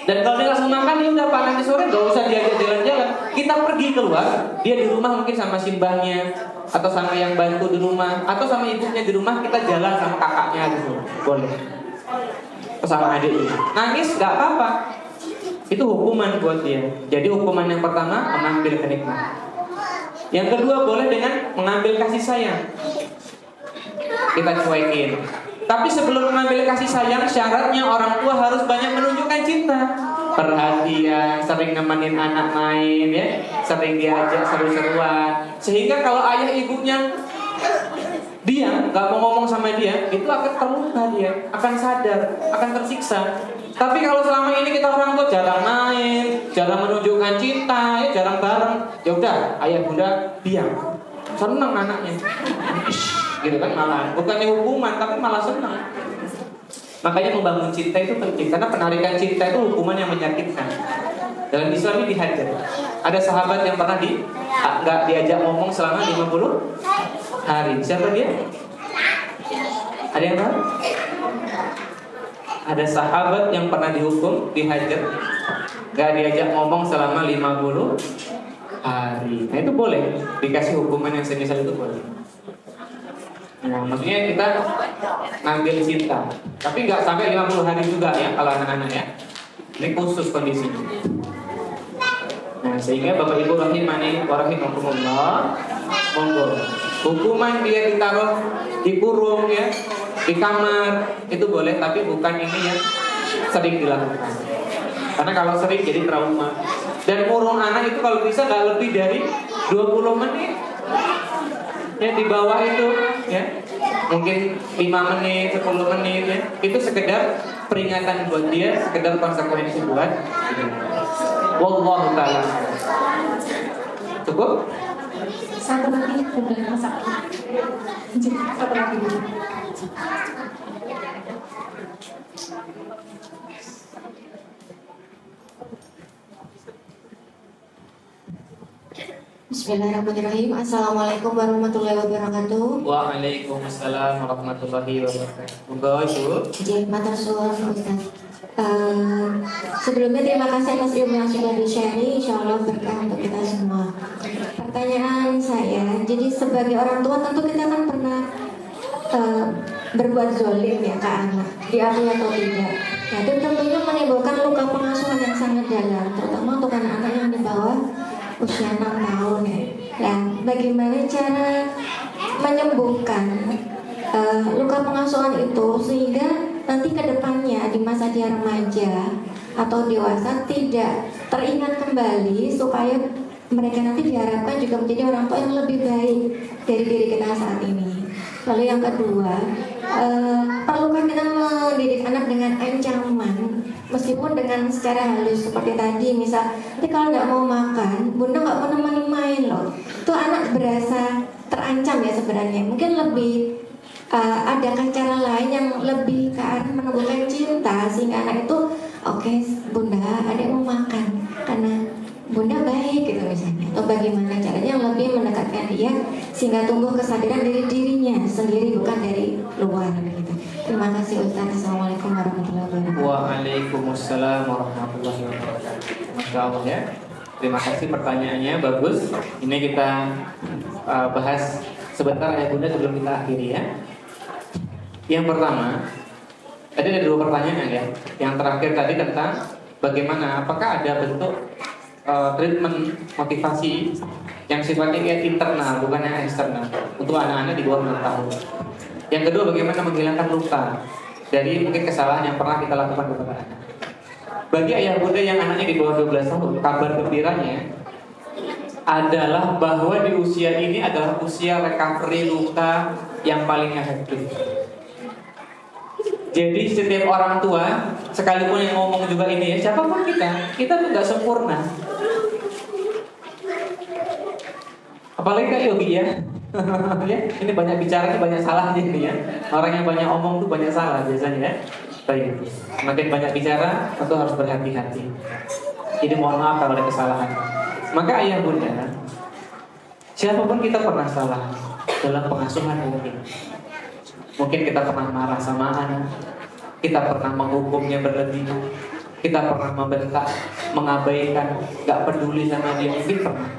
Dan kalau dia langsung makan, ya udah Pak, nanti sore gak usah diajak jalan-jalan. Kita pergi keluar, dia di rumah mungkin sama simbahnya, atau sama yang bantu di rumah, atau sama ibunya di rumah, kita jalan sama kakaknya gitu. Boleh. Sama adiknya. Nangis gak apa-apa. Itu hukuman buat dia. Jadi hukuman yang pertama mengambil kenikmatan. Yang kedua boleh dengan mengambil kasih sayang. Kita cuekin. Tapi sebelum mengambil kasih sayang, syaratnya orang tua harus banyak menunjukkan cinta. Perhatian, sering nemenin anak main ya, sering diajak seru-seruan. Sehingga kalau ayah ibunya dia nggak mau ngomong sama dia, itu akan terluka dia, akan sadar, akan tersiksa. Tapi kalau selama ini kita orang tua jarang main, jarang menunjukkan cinta, ya jarang bareng, ya udah ayah bunda diam, seneng anaknya, gitu kan malah, bukannya hukuman tapi malah seneng. Makanya membangun cinta itu penting, karena penarikan cinta itu hukuman yang menyakitkan. Dalam Islam ini dihajar. Ada sahabat yang pernah nggak diajak ngomong selama 50 hari. Siapa dia? Ada yang tahu? Ada sahabat yang pernah dihukum, dihajar, gak diajak ngomong selama 50 hari. Nah itu boleh, dikasih hukuman yang semisal itu boleh. Nah, maksudnya kita ngambil cinta, tapi gak sampai 50 hari juga ya kalau anak-anak ya. Ini khusus kondisinya. Nah sehingga Bapak Ibu rahimani wa rahimakumullah, monggo. Hukuman dia ditaruh, dikurung ya, di kamar, itu boleh, tapi bukan ini yang sering dilakukan. Karena kalau sering jadi trauma. Dan kurung anak itu kalau bisa gak lebih dari 20 menit. Ya di bawah itu ya, mungkin 5 menit, 10 menit ya. Itu sekedar peringatan buat dia, sekedar konsekuensi buat dia. Wallahu ta'ala. Cukup? Satu lagi udah masak. Satu lagi. Bismillahirrahmanirrahim. Assalamualaikum warahmatullahi wabarakatuh. Waalaikumsalam warahmatullahi wabarakatuh. Monggo Ibu. Jadi matur suwun Ustaz. Sebelumnya terima kasih atas ilmu yang sudah di-sharing, insyaallah berkah untuk kita semua. Pertanyaan saya, jadi sebagai orang tua tentu kita kan pernah berbuat zolim ya ke anak, diakui atau tidak. Nah, itu tentunya menimbulkan luka pengasuhan yang sangat dalam, terutama untuk anak-anak yang di bawah usia 6 tahun ya. Nah, bagaimana cara menyembuhkan luka pengasuhan itu sehingga nanti ke depannya di masa dia remaja atau dewasa tidak teringat kembali, supaya mereka nanti diharapkan juga menjadi orang tua yang lebih baik dari diri kita saat ini. Lalu yang kedua, perlukah kita mendidik anak dengan ancaman, meskipun dengan secara halus seperti tadi, misal nanti kalau nggak mau makan, bunda nggak mau nemenin main loh, itu anak berasa terancam ya sebenarnya. Mungkin lebih adakah cara lain yang lebih ke arah menumbuhkan cinta sehingga anak itu oke, bunda, adik mau makan karena bunda baik gitu misalnya, atau bagaimana caranya yang lebih mendekatkan dia sehingga tumbuh kesadaran dari dirinya sendiri, bukan dari luar gitu. Terima kasih Ustaz. Assalamualaikum warahmatullahi wabarakatuh. Waalaikumsalam warahmatullahi wabarakatuh. Masya Allah ya. Terima kasih pertanyaannya, bagus. Ini kita bahas sebentar ya bunda sebelum kita akhiri ya. Yang pertama, tadi ada 2 pertanyaan ya. Yang terakhir tadi tentang bagaimana, apakah ada bentuk treatment motivasi yang sifatnya internal, bukan yang eksternal, untuk anak-anak di bawah 6 tahun. Yang kedua, bagaimana menghilangkan luka dari mungkin kesalahan yang pernah kita lakukan kepada anak. Bagi ayah bunda yang anaknya di bawah 12 tahun, kabar gembiranya adalah bahwa di usia ini adalah usia recovery luka yang paling efektif. Jadi setiap orang tua, sekalipun yang ngomong juga ini ya, siapapun kita tuh gak sempurna. Apalagi Kak Yogi ya. Ya, ini banyak bicara, ini banyak salahnya ini ya. Orang yang banyak omong tuh banyak salah biasanya ya. Baik, semakin banyak bicara tentu harus berhati-hati. Jadi mohon maaf kalau ada kesalahan. Maka ayah bunda, siapapun kita pernah salah dalam pengasuhan anak ini. Mungkin kita pernah marah sama anak, kita pernah menghukumnya berlebihan, kita pernah membentak, mengabaikan, gak peduli sama dia, mungkin pernah.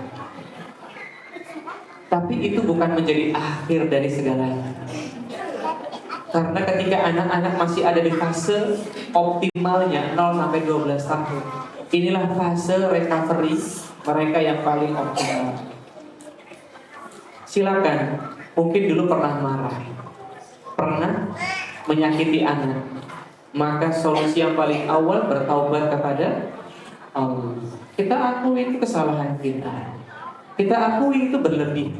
Tapi itu bukan menjadi akhir dari segalanya. Karena ketika anak-anak masih ada di fase optimalnya 0-12 tahun, inilah fase recovery mereka yang paling optimal. Silakan, mungkin dulu pernah marah, pernah menyakiti anak, maka solusi yang paling awal bertaubat kepada Allah. Kita akui itu kesalahan kita, kita akui itu berlebih,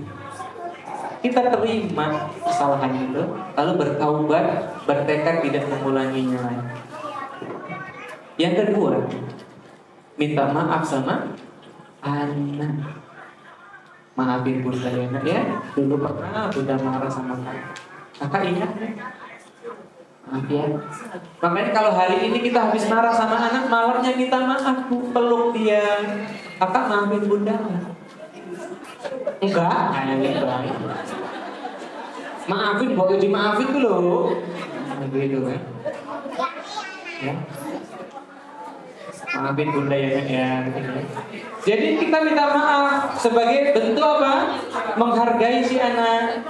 kita terima kesalahan itu, lalu bertaubat, bertekad tidak mengulanginya lagi. Yang kedua, minta maaf sama anak. Maafin bunda ya nak ya, dulu pernah bunda marah sama kakak ingat ya? Maaf ya. Makanya kalau hari ini kita habis marah sama anak, malamnya minta maaf, peluk dia, kakak maafin bunda. Enggak, kayaknya baik. Maafin, boleh dimaafin tuh loh. Begitu kan? Ya. Maafin bunda ya. Jadi kita minta maaf sebagai bentuk apa? Menghargai si anak.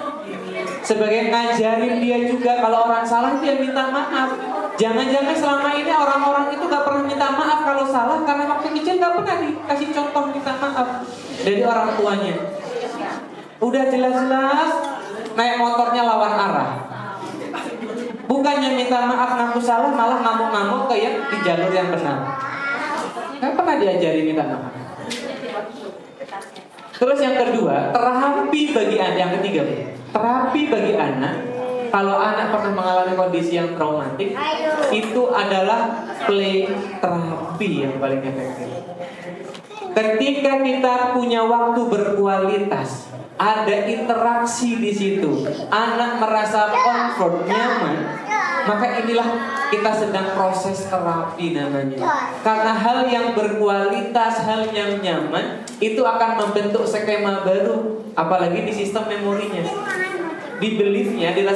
Sebagai ngajarin dia juga kalau orang salah dia minta maaf. Jangan-jangan selama ini orang-orang itu gak pernah minta maaf kalau salah karena waktu kecil gak pernah dikasih contoh minta maaf dari orang tuanya. Udah jelas-jelas naik motornya lawan arah. Bukannya minta maaf ngaku salah, malah ngamuk-ngamuk kayak di jalur yang benar. Gak pernah diajari minta maaf. Terus yang kedua, terapi bagi anak. Yang ketiga, terapi bagi anak. Kalau anak pernah mengalami kondisi yang traumatik, itu adalah play terapi yang paling efektif. Ketika kita punya waktu berkualitas, ada interaksi di situ, anak merasa comfort, nyaman, maka inilah kita sedang proses terapi namanya. Karena hal yang berkualitas, hal yang nyaman, itu akan membentuk skema baru, apalagi di sistem memorinya, di beliefnya, di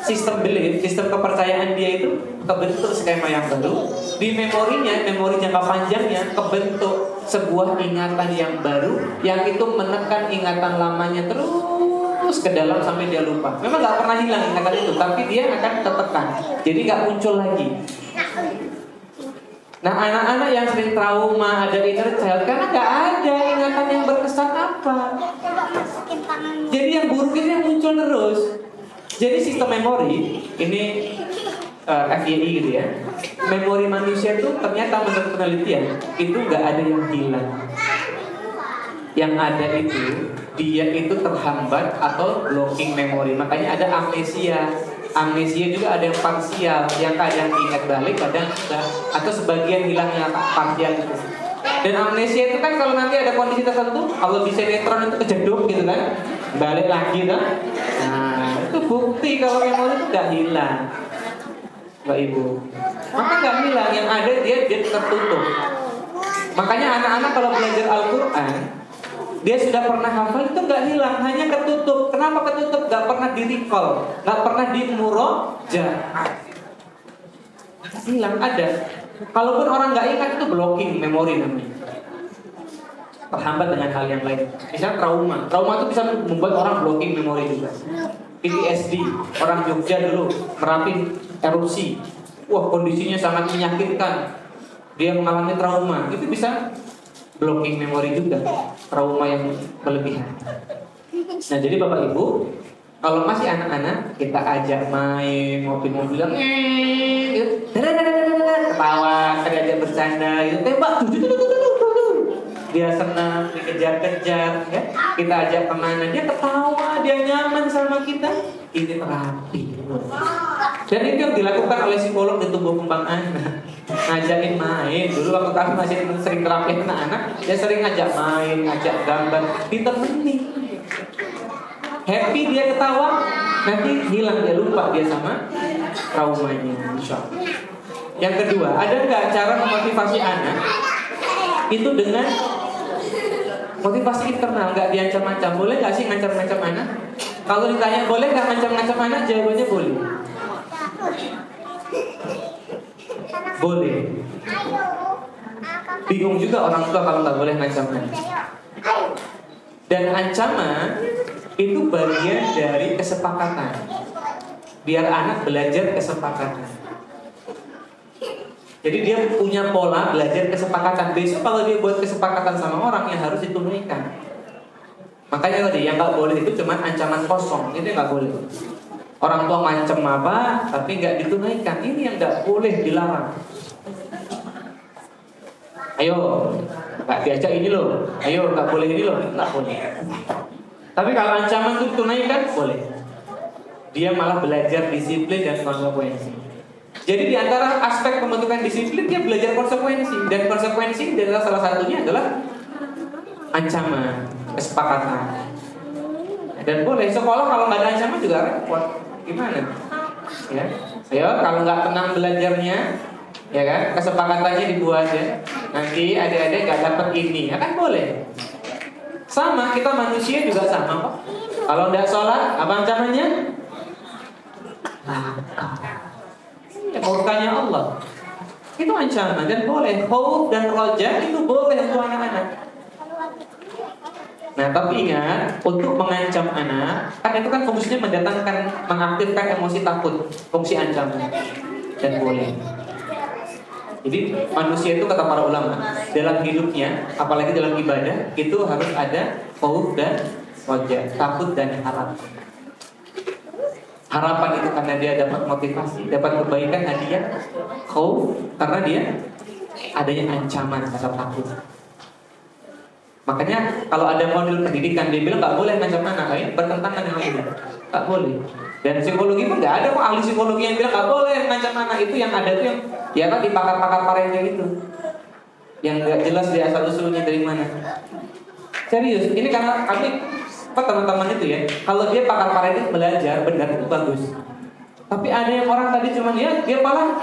sistem belief, sistem kepercayaan dia itu kebentuk skema yang baru. Di memorinya, memori jangka panjangnya kebentuk sebuah ingatan yang baru, yang itu menekan ingatan lamanya terus ke dalam sampai dia lupa. Memang gak pernah hilang ingatan itu, tapi dia akan tertekan, jadi gak muncul lagi. Nah, anak-anak yang sering trauma, ada inner child, karena gak ada ingatan yang berkesan apa. Jadi yang buruk itu yang muncul terus. Jadi sistem memori ini FYI gitu ya. Memori manusia itu ternyata menurut penelitian itu nggak ada yang hilang. Yang ada itu dia itu terhambat atau blocking memori. Makanya ada amnesia. Amnesia juga ada yang parsial, yang kadang ingat balik, kadang enggak, atau sebagian hilang yang parsial itu. Dan amnesia itu kan kalau nanti ada kondisi tertentu, kalau di sinetron itu kejeduk gitu kan, balik lagi kan. Nah, itu bukti kalau memori itu nggak hilang, Mbak Ibu. Maka nggak hilang, yang ada dia tertutup. Makanya anak-anak kalau belajar Al-Quran, dia sudah pernah hafal itu nggak hilang, hanya ketutup. Kenapa ketutup? Nggak pernah di-recall, nggak pernah di-murojaah. Hilang ada. Kalaupun orang nggak ingat itu blocking memori namanya. Terhambat dengan hal yang lain. Misalnya trauma itu bisa membuat orang blocking memori juga. PTSD, orang Jogja dulu Merapi erupsi, wah kondisinya sangat menyakitkan, dia mengalami trauma, itu bisa blocking memori juga, trauma yang berlebihan. Nah jadi Bapak Ibu, kalau masih anak-anak kita ajak main mobil-mobilan, gitu, ketawa, diajak bercanda, gitu, tembak, dia senang, dikejar-kejar, ya. Kita ajak kemana, dia ketawa, dia nyaman sama kita. Ini terapi. Dan itu yang dilakukan oleh psikolog di tumbuh kembang anak. Ngajakin main. Dulu waktu kami masih sering terapi anak-anak, dia sering ngajak main, ngajak gambar, ditemani. Happy dia ketawa, nanti hilang dia lupa dia sama traumanya. Insya Allah. Yang kedua, ada nggak cara memotivasi anak itu dengan motivasi internal, nggak diancam-ancam? Boleh nggak sih ngancam-ngancam anak? Kalau ditanya boleh nggak ngancam-ngancam anak, jawabannya boleh. Boleh. Bingung juga orang tua kalau nggak boleh ngancam anak. Dan ancaman itu bagian dari kesepakatan. Biar anak belajar kesepakatan. Jadi dia punya pola belajar kesepakatan. Besok kalau dia buat kesepakatan sama orang, yang harus ditunaikan. Makanya tadi yang nggak boleh itu cuma ancaman kosong. Itu nggak boleh. Orang tua ngancam apa tapi nggak ditunaikan, ini yang nggak boleh, dilarang. Ayo, nggak diajak ini loh. Ayo, nggak boleh ini loh, nggak boleh. Tapi kalau ancaman itu ditunaikan, boleh. Dia malah belajar disiplin dan konsekuensi. Jadi di antara aspek pembentukan disiplin, dia belajar konsekuensi. Dan konsekuensi adalah salah satunya adalah ancaman, kesepakatan. Dan boleh sekolah kalau nggak ada ancaman juga repot. Gimana? Ya, ayo kalau nggak tenang belajarnya, ya kan, kesepakatannya dibuat aja. Nanti adik-adik nggak dapat ini, ya kan boleh. Sama, kita manusia juga sama kok. Kalau nggak sholat, apa ancamannya? Ya, murkanya Allah. Itu ancaman dan boleh. Khauf dan roja itu boleh untuk anak-anak. Nah, tapi ingat, untuk mengancam anak, kan itu kan fungsinya mendatangkan, mengaktifkan emosi takut, fungsi ancaman, dan boleh. Jadi manusia itu kata para ulama, dalam hidupnya, apalagi dalam ibadah, itu harus ada khauf dan roja, takut dan harap. Harapan itu karena dia dapat motivasi, dapat kebaikan, hadiah. Khauf karena dia adanya ancaman, rasa takut. Makanya kalau ada model pendidikan, dia bilang nggak boleh ngancam anak, bertentangan dengan itu, nggak boleh. Dan psikologi pun nggak ada kok ahli psikologi yang bilang nggak boleh ngancam anak. Itu yang ada tuh yang ya kan di pakar-pakar parenting itu, yang nggak jelas dia asal usulnya dari mana. Serius, ini karena kami teman-teman itu ya, kalau dia pakar parenting belajar benar itu bagus. Tapi ada yang orang tadi cuman dia malah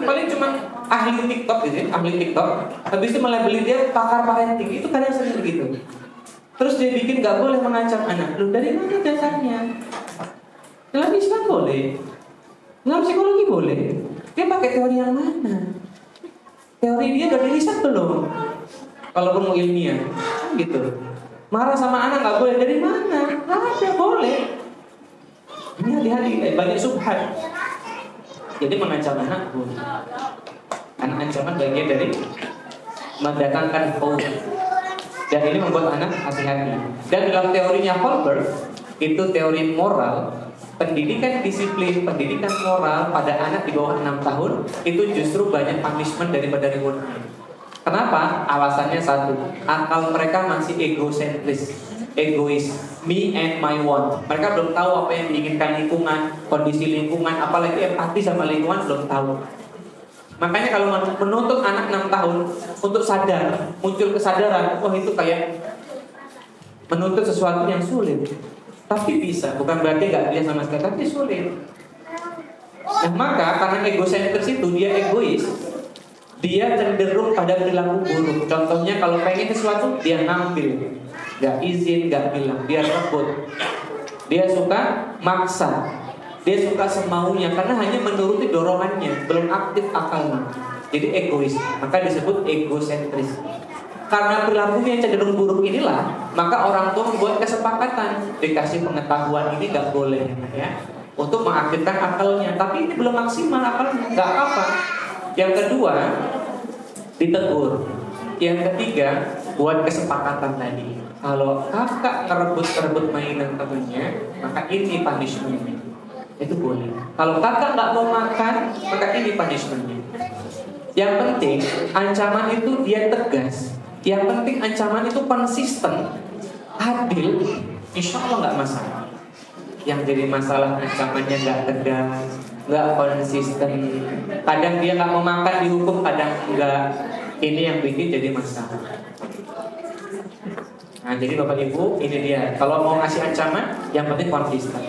paling cuman ahli TikTok gitu, ahli TikTok. Habis itu malah beli dia pakar parenting. Itu kadang sering begitu. Terus dia bikin nggak boleh mengancam anak. Loh, dari mana dasarnya? Dalam Islam boleh, dalam psikologi boleh. Dia pakai teori yang mana? Teori dia udah riset belum? Kalau mau ilmiah, gitu. Marah sama anak nggak boleh, dari mana? Nggak ada, boleh. Ini hati-hati, banyak subhat. Jadi mengancam anak boleh. Karena ancaman bagian dari mendatangkan khauf. Dan ini membuat anak hati-hati. Dan dalam teorinya Holberg, itu teori moral, pendidikan disiplin, pendidikan moral pada anak di bawah 6 tahun itu justru banyak punishment daripada reward. Kenapa? Alasannya satu, akal mereka masih egois, me and my want. Mereka belum tahu apa yang diinginkan lingkungan, kondisi lingkungan, apalagi empati sama lingkungan belum tahu. Makanya kalau menuntut anak 6 tahun untuk sadar, muncul kesadaran, oh itu kayak menuntut sesuatu yang sulit. Tapi bisa, bukan berarti gak dia sama sekali, tapi sulit. Nah, maka karena egosentris itu, dia egois, dia cenderung pada perilaku buruk. Contohnya kalau pengen sesuatu, dia ngambil, gak izin, gak bilang, dia rebut. Dia suka maksa, dia suka semaunya karena hanya menuruti dorongannya, belum aktif akalnya. Jadi egois, maka disebut egosentris. Karena perilakunya yang cenderung buruk inilah, maka orang tua membuat kesepakatan, dikasih pengetahuan ini gak boleh, ya, untuk mengaktifkan akalnya. Tapi ini belum maksimal akalnya, gak apa. Yang kedua, ditegur. Yang ketiga, buat kesepakatan tadi. Kalau kakak ngerebut mainan temennya, maka ini punishment-nya. Itu boleh. Kalau kakak nggak mau makan, maka ini punishment-nya. Yang penting, ancaman itu dia tegas. Yang penting ancaman itu konsisten, adil, insya Allah nggak masalah. Yang jadi masalah ancamannya nggak tegas, nggak konsisten. Kadang dia nggak mau makan dihukum, kadang enggak. Ini yang bikin jadi masalah. Nah, jadi Bapak Ibu, ini dia. Kalau mau ngasih ancaman, yang penting konsisten.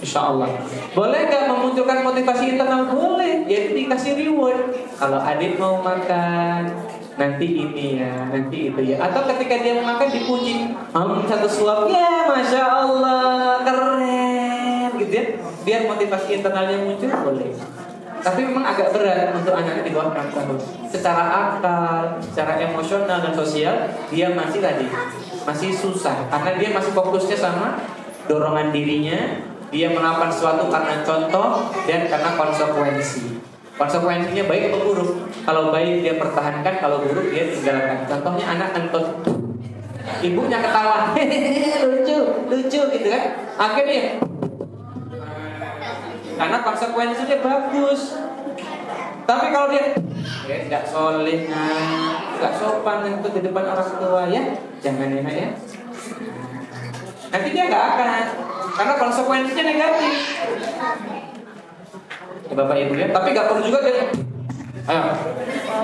Insya Allah. Boleh nggak memunculkan motivasi internal? Boleh, yaitu dikasih reward. Kalau adik mau makan, nanti ini ya, nanti itu ya. Atau ketika dia mau makan dipuji, satu suap, ya Masya Allah, keren, gitu ya. Biar motivasi internalnya muncul, boleh. Tapi memang agak berat untuk anak di bawah 6 tahun. Secara akal, secara emosional dan sosial, dia masih susah. Karena dia masih fokusnya sama dorongan dirinya. Dia melakukan sesuatu karena contoh dan karena konsekuensi. Konsekuensinya baik atau buruk. Kalau baik dia pertahankan, kalau buruk dia tinggalkan. Contohnya anak entot, ibunya ketawa, lucu gitu kan. Akhirnya karena konsekuensinya bagus. Tapi kalau dia nggak soleh, nggak sopan itu di depan orang tua ya, jangan enak ya. Nanti dia nggak akan, karena konsekuensinya negatif. Ya, Bapak Ibu ya, tapi nggak perlu juga dia, ayo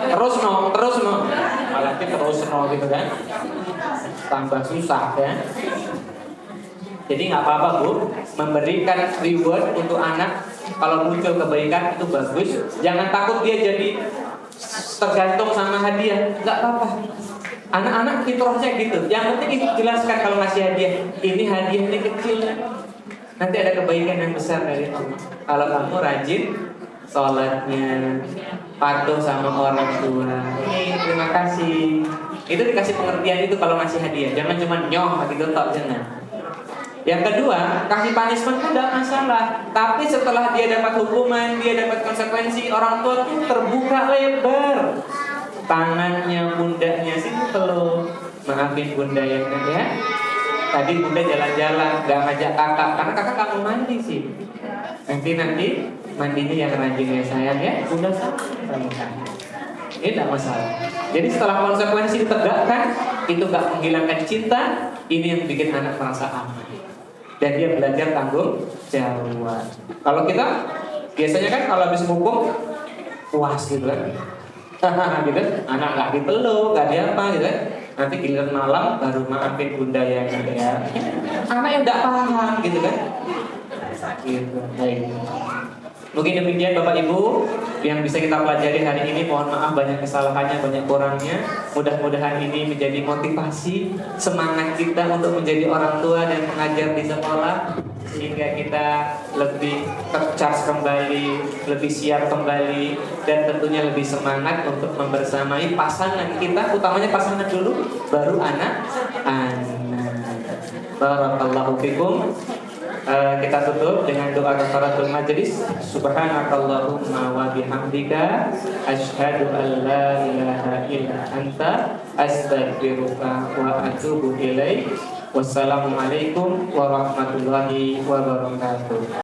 terus no, malah terus no gitu kan, tambah susah ya. Jadi nggak apa-apa Bu, memberikan reward untuk anak. Kalau muncul kebaikan itu bagus. Jangan takut dia jadi tergantung sama hadiah, nggak apa-apa. Anak-anak fitrahnya gitu. Yang penting jelaskan kalau ngasih hadiah, ini hadiah ini kecil, nanti ada kebaikan yang besar dari Allah. Kalau kamu rajin sholatnya, patuh sama orang tua, terima kasih. Itu dikasih pengertian itu kalau ngasih hadiah. Jangan cuma nyoh gitu tok, jangan. Yang kedua, kasih punishment itu tidak masalah. Tapi setelah dia dapat hukuman, dia dapat konsekuensi, orang tua tuh terbuka lebar. Tangannya, pundaknya simple. Maafin bunda ya, tadi bunda jalan-jalan, gak ngajak kakak, karena kakak kamu mandi sih. Nanti mandinya yang rajin ya sayang ya, bunda sama. Ini tidak masalah. Jadi setelah konsekuensi ditegakkan, itu gak menghilangkan cinta. Ini yang bikin anak merasa aman. Dan dia belajar tanggung jawab. Kalau kita biasanya kan kalau habis mukul puas gitu kan. Gitu, anak nggak dipeluk, nggak diapa gitu kan. Nanti giliran malam baru maafin bunda ya. Anak yang nggak paham gitu kan. Gitu. Baik. Mungkin demikian Bapak Ibu yang bisa kita pelajari hari ini. Mohon maaf banyak kesalahannya, banyak kurangnya. Mudah-mudahan ini menjadi motivasi, semangat kita untuk menjadi orang tua dan pengajar di sekolah, sehingga kita lebih tercharge kembali, lebih siap kembali, dan tentunya lebih semangat untuk membersamai pasangan kita, utamanya pasangan dulu, baru anak-anak. Barakallahu fikum. Kita tutup dengan doa kafaratul majlis. Subhanakallahumma wa bihamdika asyhadu an la ilaha illa anta astaghfiruka wa atubu ilaik. Wassalamualaikum warahmatullahi wabarakatuh.